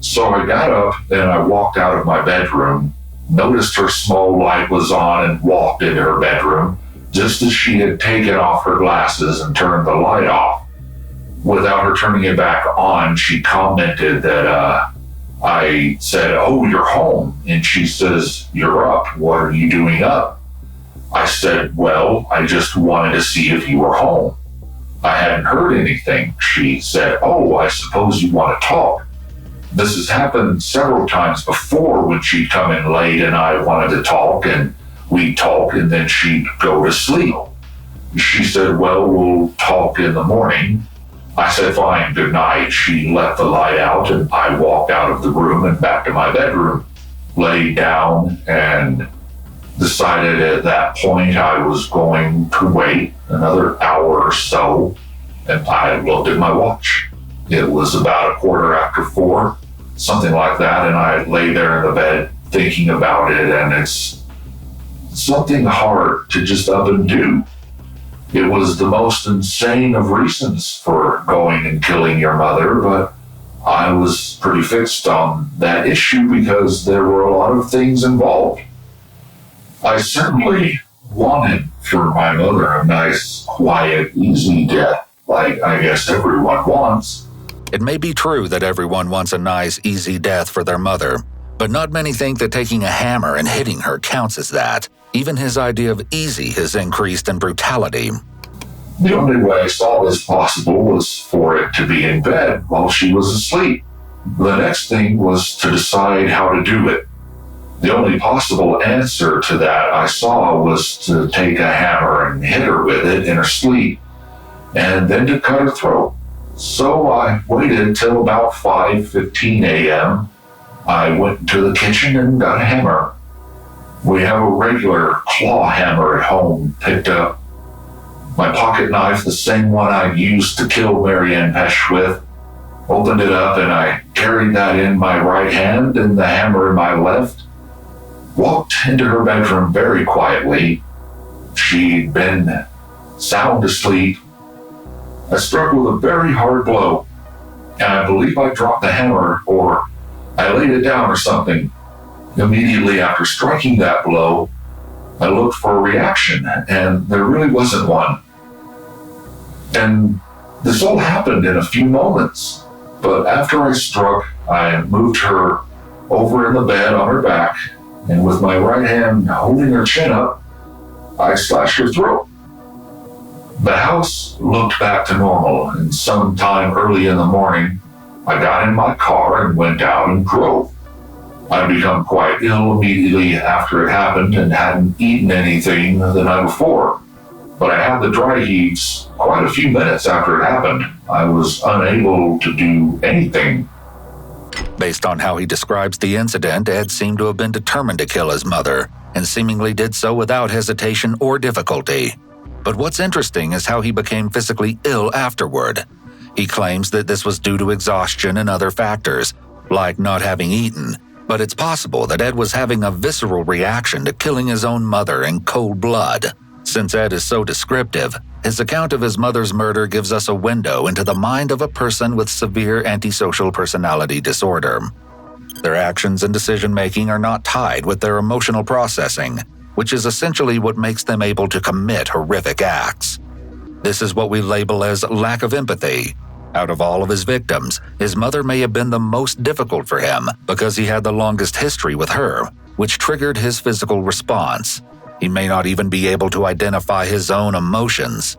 So I got up and I walked out of my bedroom, noticed her small light was on, and walked into her bedroom just as she had taken off her glasses and turned the light off. Without her turning it back on, she commented that I said, "Oh, you're home." And she says, "You're up. What are you doing up?" I said, "Well, I just wanted to see if you were home. I hadn't heard anything." She said, "Oh, I suppose you want to talk." This has happened several times before when she'd come in late and I wanted to talk, and we'd talk and then she'd go to sleep. She said, "Well, we'll talk in the morning." I said, fine, good night. She let the light out, and I walked out of the room and back to my bedroom, laid down, and decided at that point I was going to wait another hour or so, and I looked at my watch. It was about 4:15, something like that, and I lay there in the bed thinking about it, and it's something hard to just up and do. It was the most insane of reasons for going and killing your mother, but I was pretty fixed on that issue because there were a lot of things involved. I certainly wanted for my mother a nice, quiet, easy death, like I guess everyone wants. It may be true that everyone wants a nice, easy death for their mother, but not many think that taking a hammer and hitting her counts as that. Even his idea of easy has increased in brutality. The only way I saw this possible was for it to be in bed while she was asleep. The next thing was to decide how to do it. The only possible answer to that I saw was to take a hammer and hit her with it in her sleep, and then to cut her throat. So I waited till about 5:15 a.m. I went to the kitchen and got a hammer. We have a regular claw hammer at home picked up. My pocket knife, the same one I used to kill Marianne Pesch with, opened it up, and I carried that in my right hand and the hammer in my left. Walked into her bedroom very quietly. She'd been sound asleep. I struck with a very hard blow, and I believe I dropped the hammer, or I laid it down or something. Immediately after striking that blow, I looked for a reaction, and there really wasn't one. And this all happened in a few moments. But after I struck, I moved her over in the bed on her back, and with my right hand holding her chin up, I slashed her throat. The house looked back to normal, and sometime early in the morning, I got in my car and went out and drove. I'd become quite ill immediately after it happened and hadn't eaten anything the night before. But I had the dry heaves quite a few minutes after it happened. I was unable to do anything. Based on how he describes the incident, Ed seemed to have been determined to kill his mother, and seemingly did so without hesitation or difficulty. But what's interesting is how he became physically ill afterward. He claims that this was due to exhaustion and other factors, like not having eaten, but it's possible that Ed was having a visceral reaction to killing his own mother in cold blood. Since Ed is so descriptive, his account of his mother's murder gives us a window into the mind of a person with severe antisocial personality disorder. Their actions and decision-making are not tied with their emotional processing, which is essentially what makes them able to commit horrific acts. This is what we label as lack of empathy. Out of all of his victims, his mother may have been the most difficult for him because he had the longest history with her, which triggered his physical response. He may not even be able to identify his own emotions.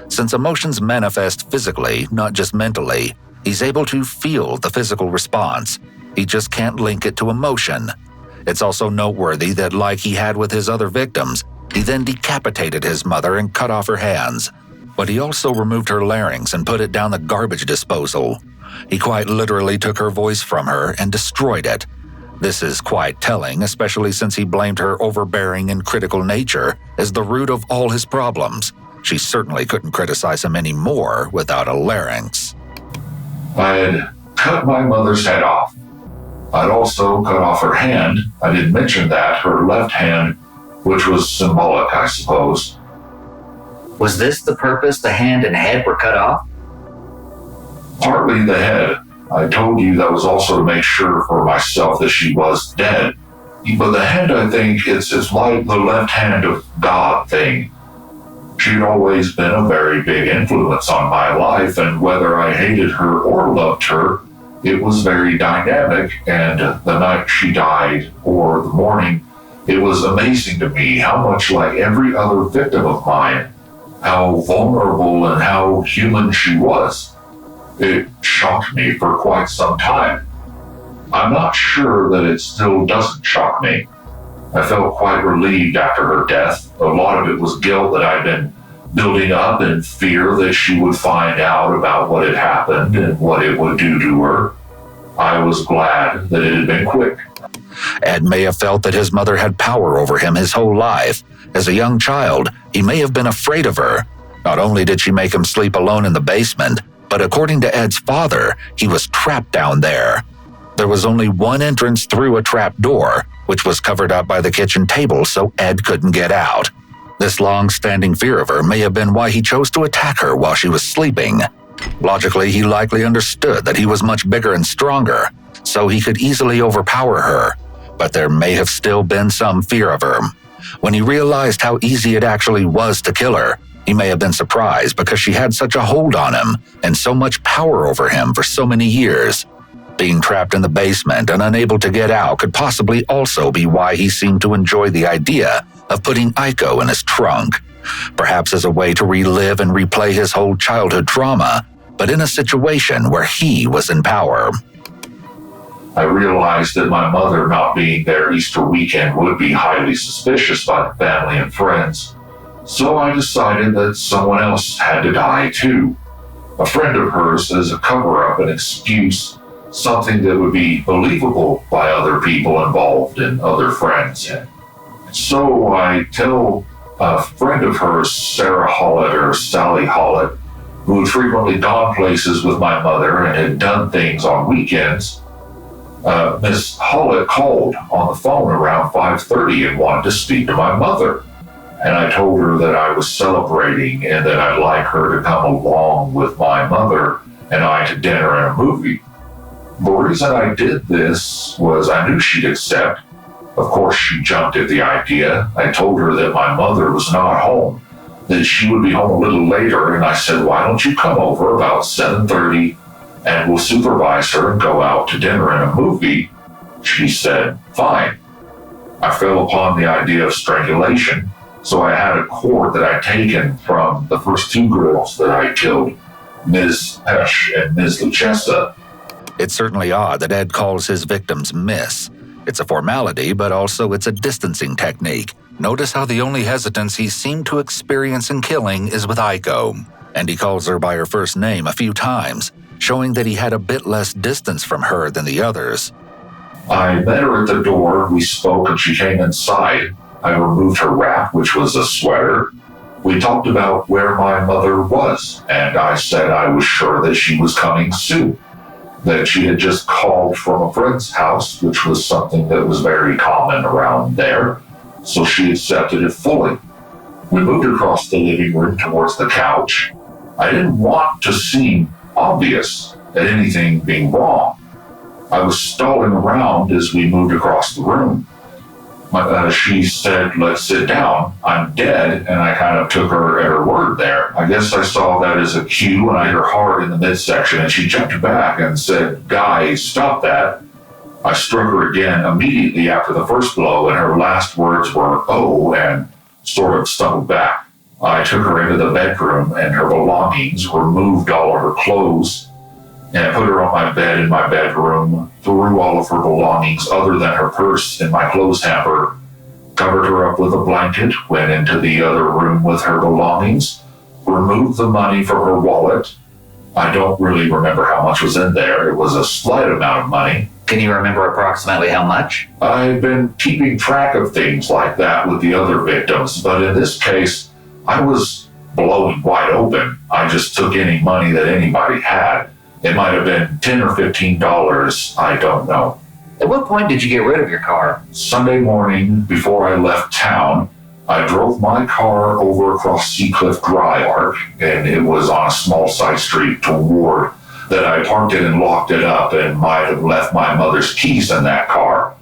Since emotions manifest physically, not just mentally, he's able to feel the physical response. He just can't link it to emotion. It's also noteworthy that, like he had with his other victims, he then decapitated his mother and cut off her hands. But he also removed her larynx and put it down the garbage disposal. He quite literally took her voice from her and destroyed it. This is quite telling, especially since he blamed her overbearing and critical nature as the root of all his problems. She certainly couldn't criticize him anymore without a larynx. I had cut my mother's head off. I'd also cut off her hand. I didn't mention that, her left hand, which was symbolic, I suppose. Was this the purpose the hand and head were cut off? Partly the head. I told you that was also to make sure for myself that she was dead. But the head, I think, it's like the left hand of God thing. She'd always been a very big influence on my life, and whether I hated her or loved her, it was very dynamic, and the night she died, or the morning, it was amazing to me how much like every other victim of mine, how vulnerable and how human she was. It shocked me for quite some time. I'm not sure that it still doesn't shock me. I felt quite relieved after her death. A lot of it was guilt that I'd been building up in fear that she would find out about what had happened and what it would do to her. I was glad that it had been quick. Ed may have felt that his mother had power over him his whole life. As a young child, he may have been afraid of her. Not only did she make him sleep alone in the basement, but according to Ed's father, he was trapped down there. There was only one entrance through a trap door, which was covered up by the kitchen table so Ed couldn't get out. This long-standing fear of her may have been why he chose to attack her while she was sleeping. Logically, he likely understood that he was much bigger and stronger, so he could easily overpower her, but there may have still been some fear of her. When he realized how easy it actually was to kill her, he may have been surprised because she had such a hold on him and so much power over him for so many years. Being trapped in the basement and unable to get out could possibly also be why he seemed to enjoy the idea of putting Aiko in his trunk, perhaps as a way to relive and replay his whole childhood trauma, but in a situation where he was in power. I realized that my mother not being there Easter weekend would be highly suspicious by the family and friends, so I decided that someone else had to die too. A friend of hers as a cover-up, an excuse, something that would be believable by other people involved and other friends. So I tell a friend of hers, Sarah Hollett or Sally Hollett, who had frequently gone places with my mother and had done things on weekends. Miss Hollett called on the phone around 5:30 and wanted to speak to my mother. And I told her that I was celebrating and that I'd like her to come along with my mother and I to dinner and a movie. The reason I did this was I knew she'd accept. Of course, she jumped at the idea. I told her that my mother was not home, that she would be home a little later, and I said, why don't you come over about 7:30 and we'll supervise her and go out to dinner and a movie? She said, fine. I fell upon the idea of strangulation, so I had a cord that I'd taken from the first two girls that I killed, Ms. Pesh and Ms. Luchessa. It's certainly odd that Ed calls his victims Miss. It's a formality, but also it's a distancing technique. Notice how the only hesitance he seemed to experience in killing is with Aiko, and he calls her by her first name a few times, showing that he had a bit less distance from her than the others. I met her at the door, we spoke, and she came inside. I removed her wrap, which was a sweater. We talked about where my mother was, and I said I was sure that she was coming soon, that she had just called from a friend's house, which was something that was very common around there, so she accepted it fully. We moved across the living room towards the couch. I didn't want to seem obvious at anything being wrong. I was stalling around as we moved across the room. She said, let's sit down. I'm dead, and I kind of took her at her word there. I guess I saw that as a cue, and I hit her hard in the midsection, and she jumped back and said, guys, stop that. I struck her again immediately after the first blow, and her last words were, oh, and sort of stumbled back. I took her into the bedroom, and her belongings, removed all of her clothes, and put her on my bed in my bedroom, threw all of her belongings other than her purse in my clothes hamper, covered her up with a blanket, went into the other room with her belongings, removed the money from her wallet. I don't really remember how much was in there. It was a slight amount of money. Can you remember approximately how much? I've been keeping track of things like that with the other victims, but in this case, I was blowing wide open. I just took any money that anybody had. It might have been $10 or $15, I don't know. At what point did you get rid of your car? Sunday morning, before I left town, I drove my car over across Seacliff Dry Arc, and it was on a small side street toward that I parked it and locked it up and might have left my mother's keys in that car.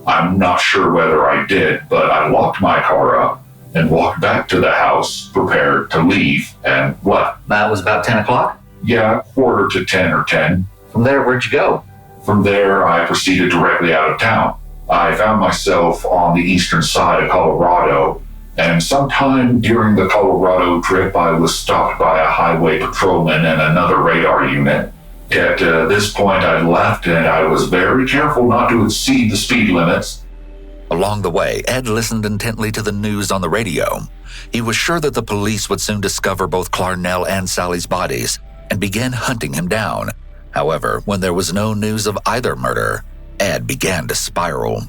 I'm not sure whether I did, but I locked my car up and walked back to the house, prepared to leave, and what? That was about 10 o'clock? Yeah, 9:45 or 10. From there, where'd you go? From there, I proceeded directly out of town. I found myself on the eastern side of Colorado, and sometime during the Colorado trip, I was stopped by a highway patrolman and another radar unit. At this point, I left, and I was very careful not to exceed the speed limits. Along the way, Ed listened intently to the news on the radio. He was sure that the police would soon discover both Clarnell and Sally's bodies and began hunting him down. However, when there was no news of either murder, Ed began to spiral.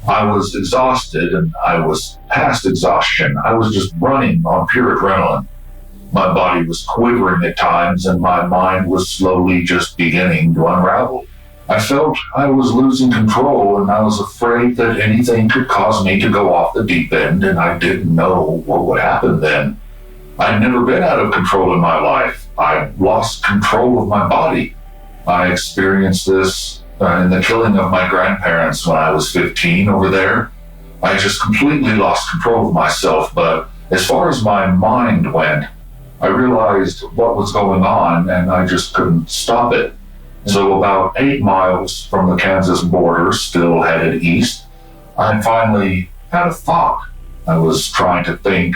I was exhausted, and I was past exhaustion. I was just running on pure adrenaline. My body was quivering at times, and my mind was slowly just beginning to unravel. I felt I was losing control, and I was afraid that anything could cause me to go off the deep end, and I didn't know what would happen then. I'd never been out of control in my life. I lost control of my body. I experienced this in the killing of my grandparents when I was 15 over there. I just completely lost control of myself, but as far as my mind went, I realized what was going on, and I just couldn't stop it. So about 8 miles from the Kansas border, still headed east, I finally had a thought. I was trying to think,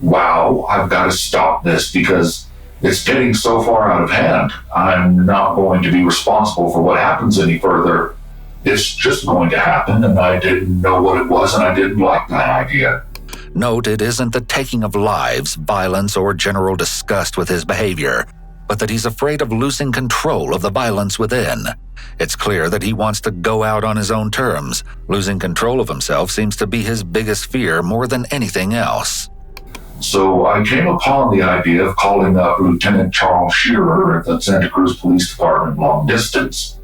wow, I've got to stop this because it's getting so far out of hand. I'm not going to be responsible for what happens any further. It's just going to happen, and I didn't know what it was, and I didn't like that idea. Note, it isn't the taking of lives, violence, or general disgust with his behavior, but that he's afraid of losing control of the violence within. It's clear that he wants to go out on his own terms. Losing control of himself seems to be his biggest fear more than anything else. So I came upon the idea of calling up Lieutenant Charles Shearer at the Santa Cruz Police Department long distance.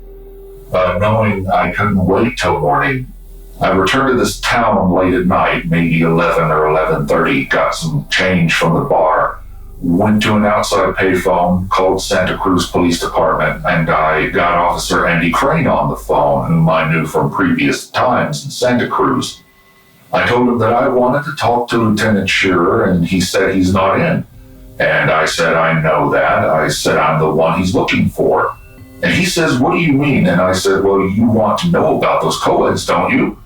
Knowing I couldn't wait till morning, I returned to this town late at night, maybe 11 or 11:30, got some change from the bar, went to an outside payphone, called Santa Cruz Police Department, and I got Officer Andy Crane on the phone, whom I knew from previous times in Santa Cruz. I told him that I wanted to talk to Lieutenant Shearer, and he said he's not in. And I said, I know that. I said, I'm the one he's looking for. And he says, what do you mean? And I said, well, you want to know about those co-eds, don't you?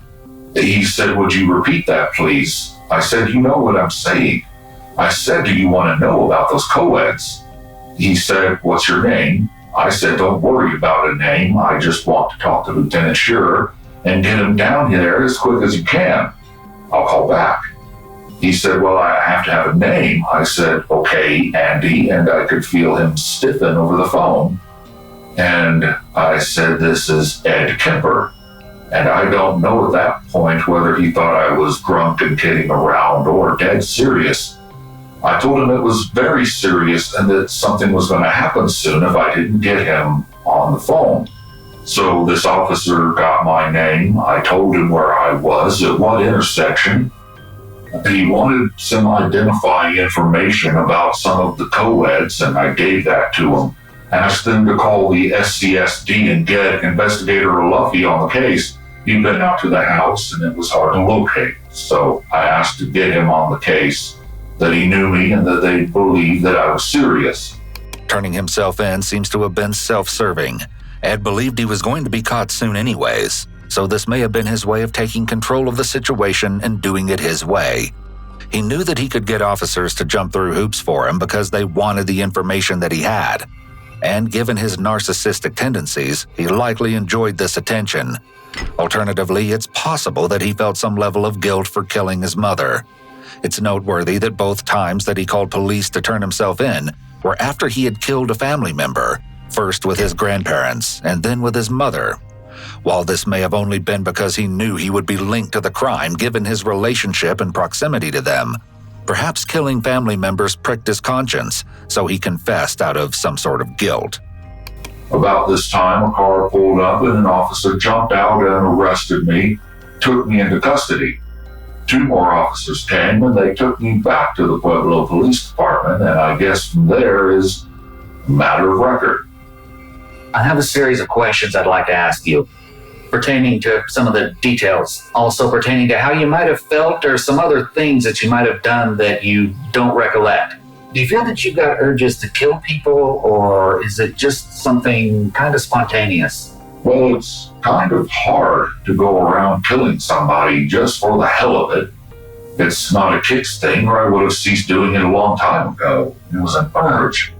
He said, would you repeat that, please? I said, you know what I'm saying. I said, do you want to know about those co-eds? He said, what's your name? I said, don't worry about a name. I just want to talk to Lieutenant Shearer and get him down here as quick as you can. I'll call back. He said, well, I have to have a name. I said, okay, Andy, and I could feel him stiffen over the phone. And I said, this is Ed Kemper. And I don't know at that point whether he thought I was drunk and kidding around or dead serious. I told him it was very serious and that something was going to happen soon if I didn't get him on the phone. So this officer got my name. I told him where I was, at what intersection. He wanted some identifying information about some of the co-eds, and I gave that to him. Asked them to call the SCSD and get Investigator Luffy on the case. He'd been out to the house, and it was hard to locate. So I asked to get him on the case, that he knew me and that they believed that I was serious. Turning himself in seems to have been self-serving. Ed believed he was going to be caught soon anyways, so this may have been his way of taking control of the situation and doing it his way. He knew that he could get officers to jump through hoops for him because they wanted the information that he had. And given his narcissistic tendencies, he likely enjoyed this attention. Alternatively, it's possible that he felt some level of guilt for killing his mother. It's noteworthy that both times that he called police to turn himself in were after he had killed a family member, first with his grandparents and then with his mother. While this may have only been because he knew he would be linked to the crime given his relationship and proximity to them, perhaps killing family members pricked his conscience, so he confessed out of some sort of guilt. About this time, a car pulled up and an officer jumped out and arrested me, took me into custody. 2 more officers came and they took me back to the Pueblo Police Department, and I guess from there is a matter of record. I have a series of questions I'd like to ask you, pertaining to some of the details, also pertaining to how you might have felt or some other things that you might have done that you don't recollect. Do you feel that you got urges to kill people, or is it just something kind of spontaneous? Well, it's kind of hard to go around killing somebody just for the hell of it. It's not a kicks thing, or I would have ceased doing it a long time ago. It was an urge.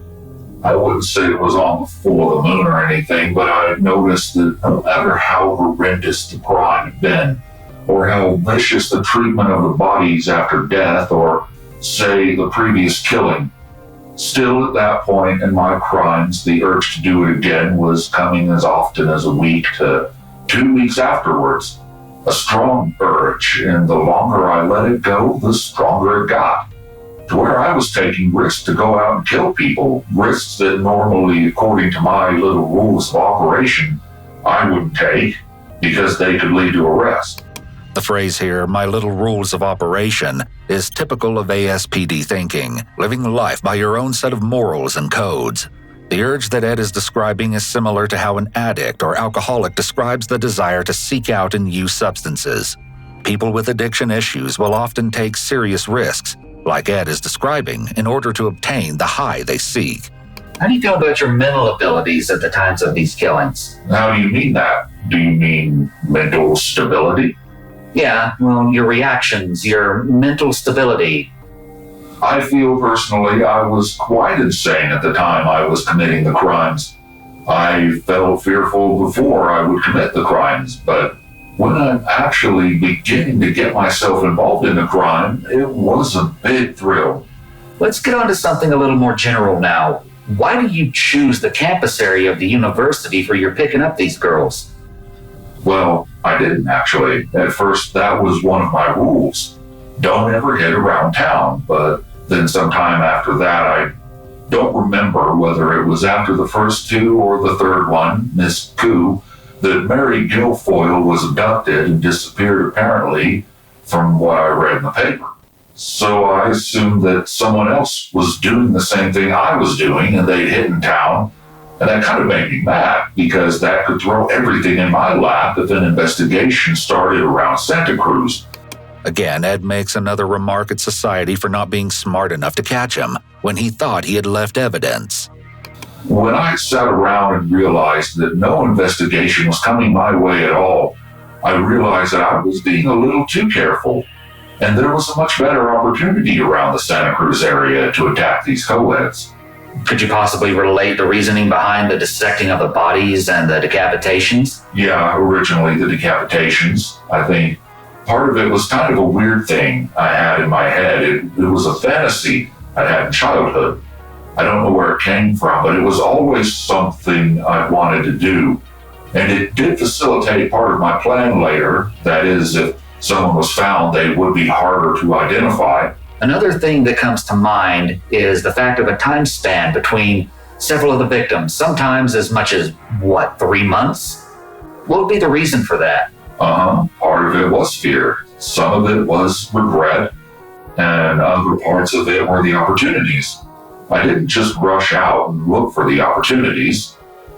I wouldn't say it was on the full of the moon or anything, but I noticed that no matter how horrendous the crime had been, or how vicious the treatment of the bodies after death, or, say, the previous killing. Still, at that point in my crimes, the urge to do it again was coming as often as a week to 2 weeks afterwards. A strong urge, and the longer I let it go, the stronger it got. To where I was taking risks to go out and kill people, risks that normally, according to my little rules of operation, I wouldn't take because they could lead to arrest. The phrase here, "my little rules of operation," is typical of ASPD thinking, living life by your own set of morals and codes. The urge that Ed is describing is similar to how an addict or alcoholic describes the desire to seek out and use substances. People with addiction issues will often take serious risks, like Ed is describing, in order to obtain the high they seek. How do you feel about your mental abilities at the times of these killings? How do you mean that? Do you mean mental stability? Yeah, well, your reactions, your mental stability. I feel personally I was quite insane at the time I was committing the crimes. I felt fearful before I would commit the crimes, but when I'm actually beginning to get myself involved in the crime, it was a big thrill. Let's get on to something a little more general now. Why do you choose the campus area of the university for your picking up these girls? Well, I didn't actually. At first, that was one of my rules. Don't ever hit around town, but then sometime after that, I don't remember whether it was after the first two or the third one, Miss Koo, that Mary Guilfoyle was abducted and disappeared apparently, from what I read in the paper. So I assumed that someone else was doing the same thing I was doing and they'd hit in town. And that kind of made me mad because that could throw everything in my lap if an investigation started around Santa Cruz. Again, Ed makes another remark at society for not being smart enough to catch him when he thought he had left evidence. When I sat around and realized that no investigation was coming my way at all, I realized that I was being a little too careful, and there was a much better opportunity around the Santa Cruz area to attack these co-eds. Could you possibly relate the reasoning behind the dissecting of the bodies and the decapitations? Yeah, originally the decapitations. I think part of it was kind of a weird thing I had in my head. It was a fantasy I had in childhood. I don't know where it came from, but it was always something I wanted to do. And it did facilitate part of my plan later. That is, if someone was found, they would be harder to identify. Another thing that comes to mind is the fact of a time span between several of the victims, sometimes as much as, 3 months? What would be the reason for that? Part of it was fear. Some of it was regret. And other parts of it were the opportunities. I didn't just rush out and look for the opportunities.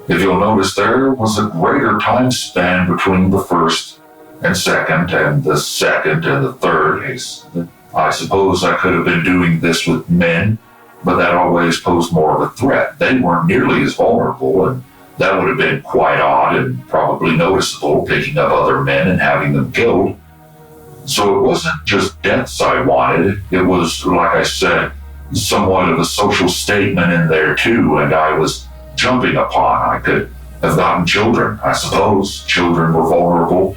If you'll notice, there was a greater time span between the first and second and the second and the third case. I suppose I could have been doing this with men, but that always posed more of a threat. They weren't nearly as vulnerable, and that would have been quite odd and probably noticeable, picking up other men and having them killed. So it wasn't just deaths I wanted. It was, like I said, somewhat of a social statement in there too, and I was jumping upon. I could have gotten children, I suppose. Children were vulnerable.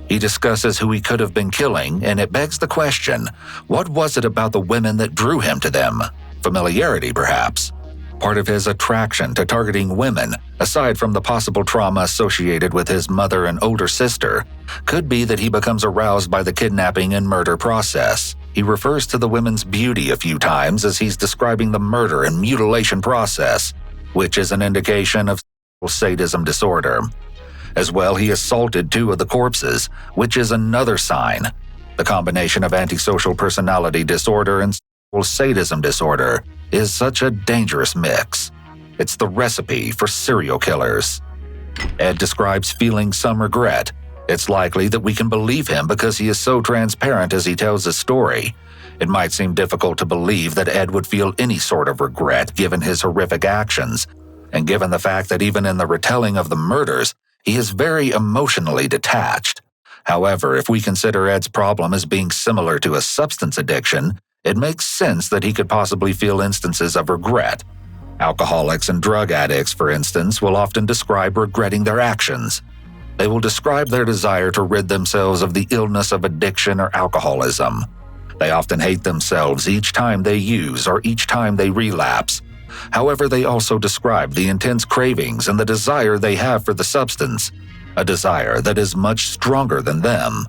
He discusses who he could have been killing, and it begs the question, what was it about the women that drew him to them? Familiarity, perhaps. Part of his attraction to targeting women, aside from the possible trauma associated with his mother and older sister, could be that he becomes aroused by the kidnapping and murder process. He refers to the women's beauty a few times as he's describing the murder and mutilation process, which is an indication of sadism disorder. As well, he assaulted 2 of the corpses, which is another sign. The combination of antisocial personality disorder and sadism disorder is such a dangerous mix. It's the recipe for serial killers. Ed describes feeling some regret. It's likely that we can believe him because he is so transparent as he tells his story. It might seem difficult to believe that Ed would feel any sort of regret given his horrific actions, and given the fact that even in the retelling of the murders, he is very emotionally detached. However, if we consider Ed's problem as being similar to a substance addiction, it makes sense that he could possibly feel instances of regret. Alcoholics and drug addicts, for instance, will often describe regretting their actions. They will describe their desire to rid themselves of the illness of addiction or alcoholism. They often hate themselves each time they use or each time they relapse. However, they also describe the intense cravings and the desire they have for the substance, a desire that is much stronger than them.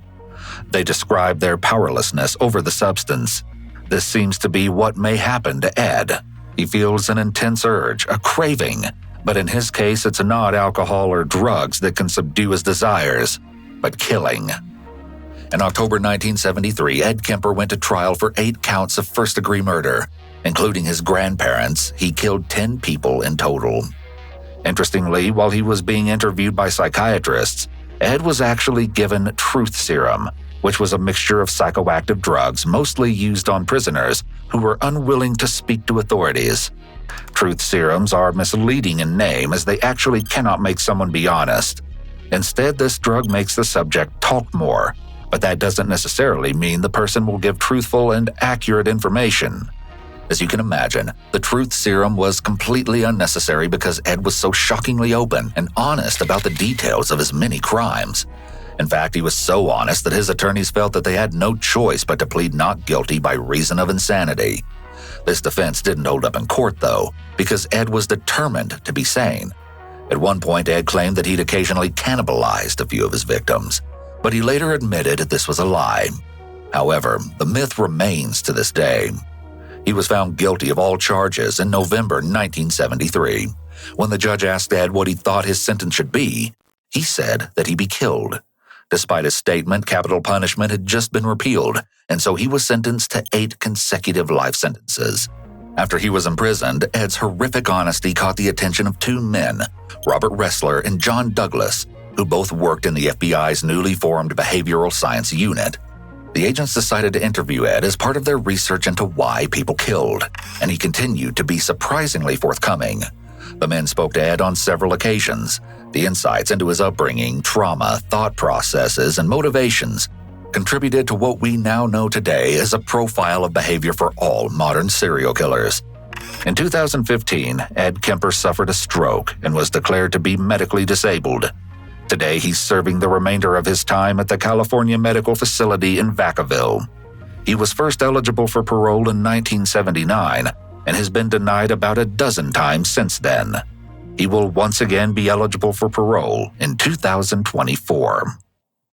They describe their powerlessness over the substance. This seems to be what may happen to Ed. He feels an intense urge, a craving, but in his case it's not alcohol or drugs that can subdue his desires, but killing. In October 1973, Ed Kemper went to trial for 8 counts of first-degree murder. Including his grandparents, he killed 10 people in total. Interestingly, while he was being interviewed by psychiatrists, Ed was actually given truth serum, which was a mixture of psychoactive drugs mostly used on prisoners who were unwilling to speak to authorities. Truth serums are misleading in name as they actually cannot make someone be honest. Instead, this drug makes the subject talk more, but that doesn't necessarily mean the person will give truthful and accurate information. As you can imagine, the truth serum was completely unnecessary because Ed was so shockingly open and honest about the details of his many crimes. In fact, he was so honest that his attorneys felt that they had no choice but to plead not guilty by reason of insanity. This defense didn't hold up in court, though, because Ed was determined to be sane. At one point, Ed claimed that he'd occasionally cannibalized a few of his victims, but he later admitted this was a lie. However, the myth remains to this day. He was found guilty of all charges in November 1973. When the judge asked Ed what he thought his sentence should be, he said that he be killed. Despite his statement, capital punishment had just been repealed, and so he was sentenced to 8 consecutive life sentences. After he was imprisoned, Ed's horrific honesty caught the attention of 2 men, Robert Ressler and John Douglas, who both worked in the FBI's newly formed behavioral science unit. The agents decided to interview Ed as part of their research into why people killed, and he continued to be surprisingly forthcoming. The men spoke to Ed on several occasions. The insights into his upbringing, trauma, thought processes, and motivations contributed to what we now know today as a profile of behavior for all modern serial killers. In 2015, Ed Kemper suffered a stroke and was declared to be medically disabled. Today, he's serving the remainder of his time at the California Medical Facility in Vacaville. He was first eligible for parole in 1979 and has been denied about a dozen times since then. He will once again be eligible for parole in 2024.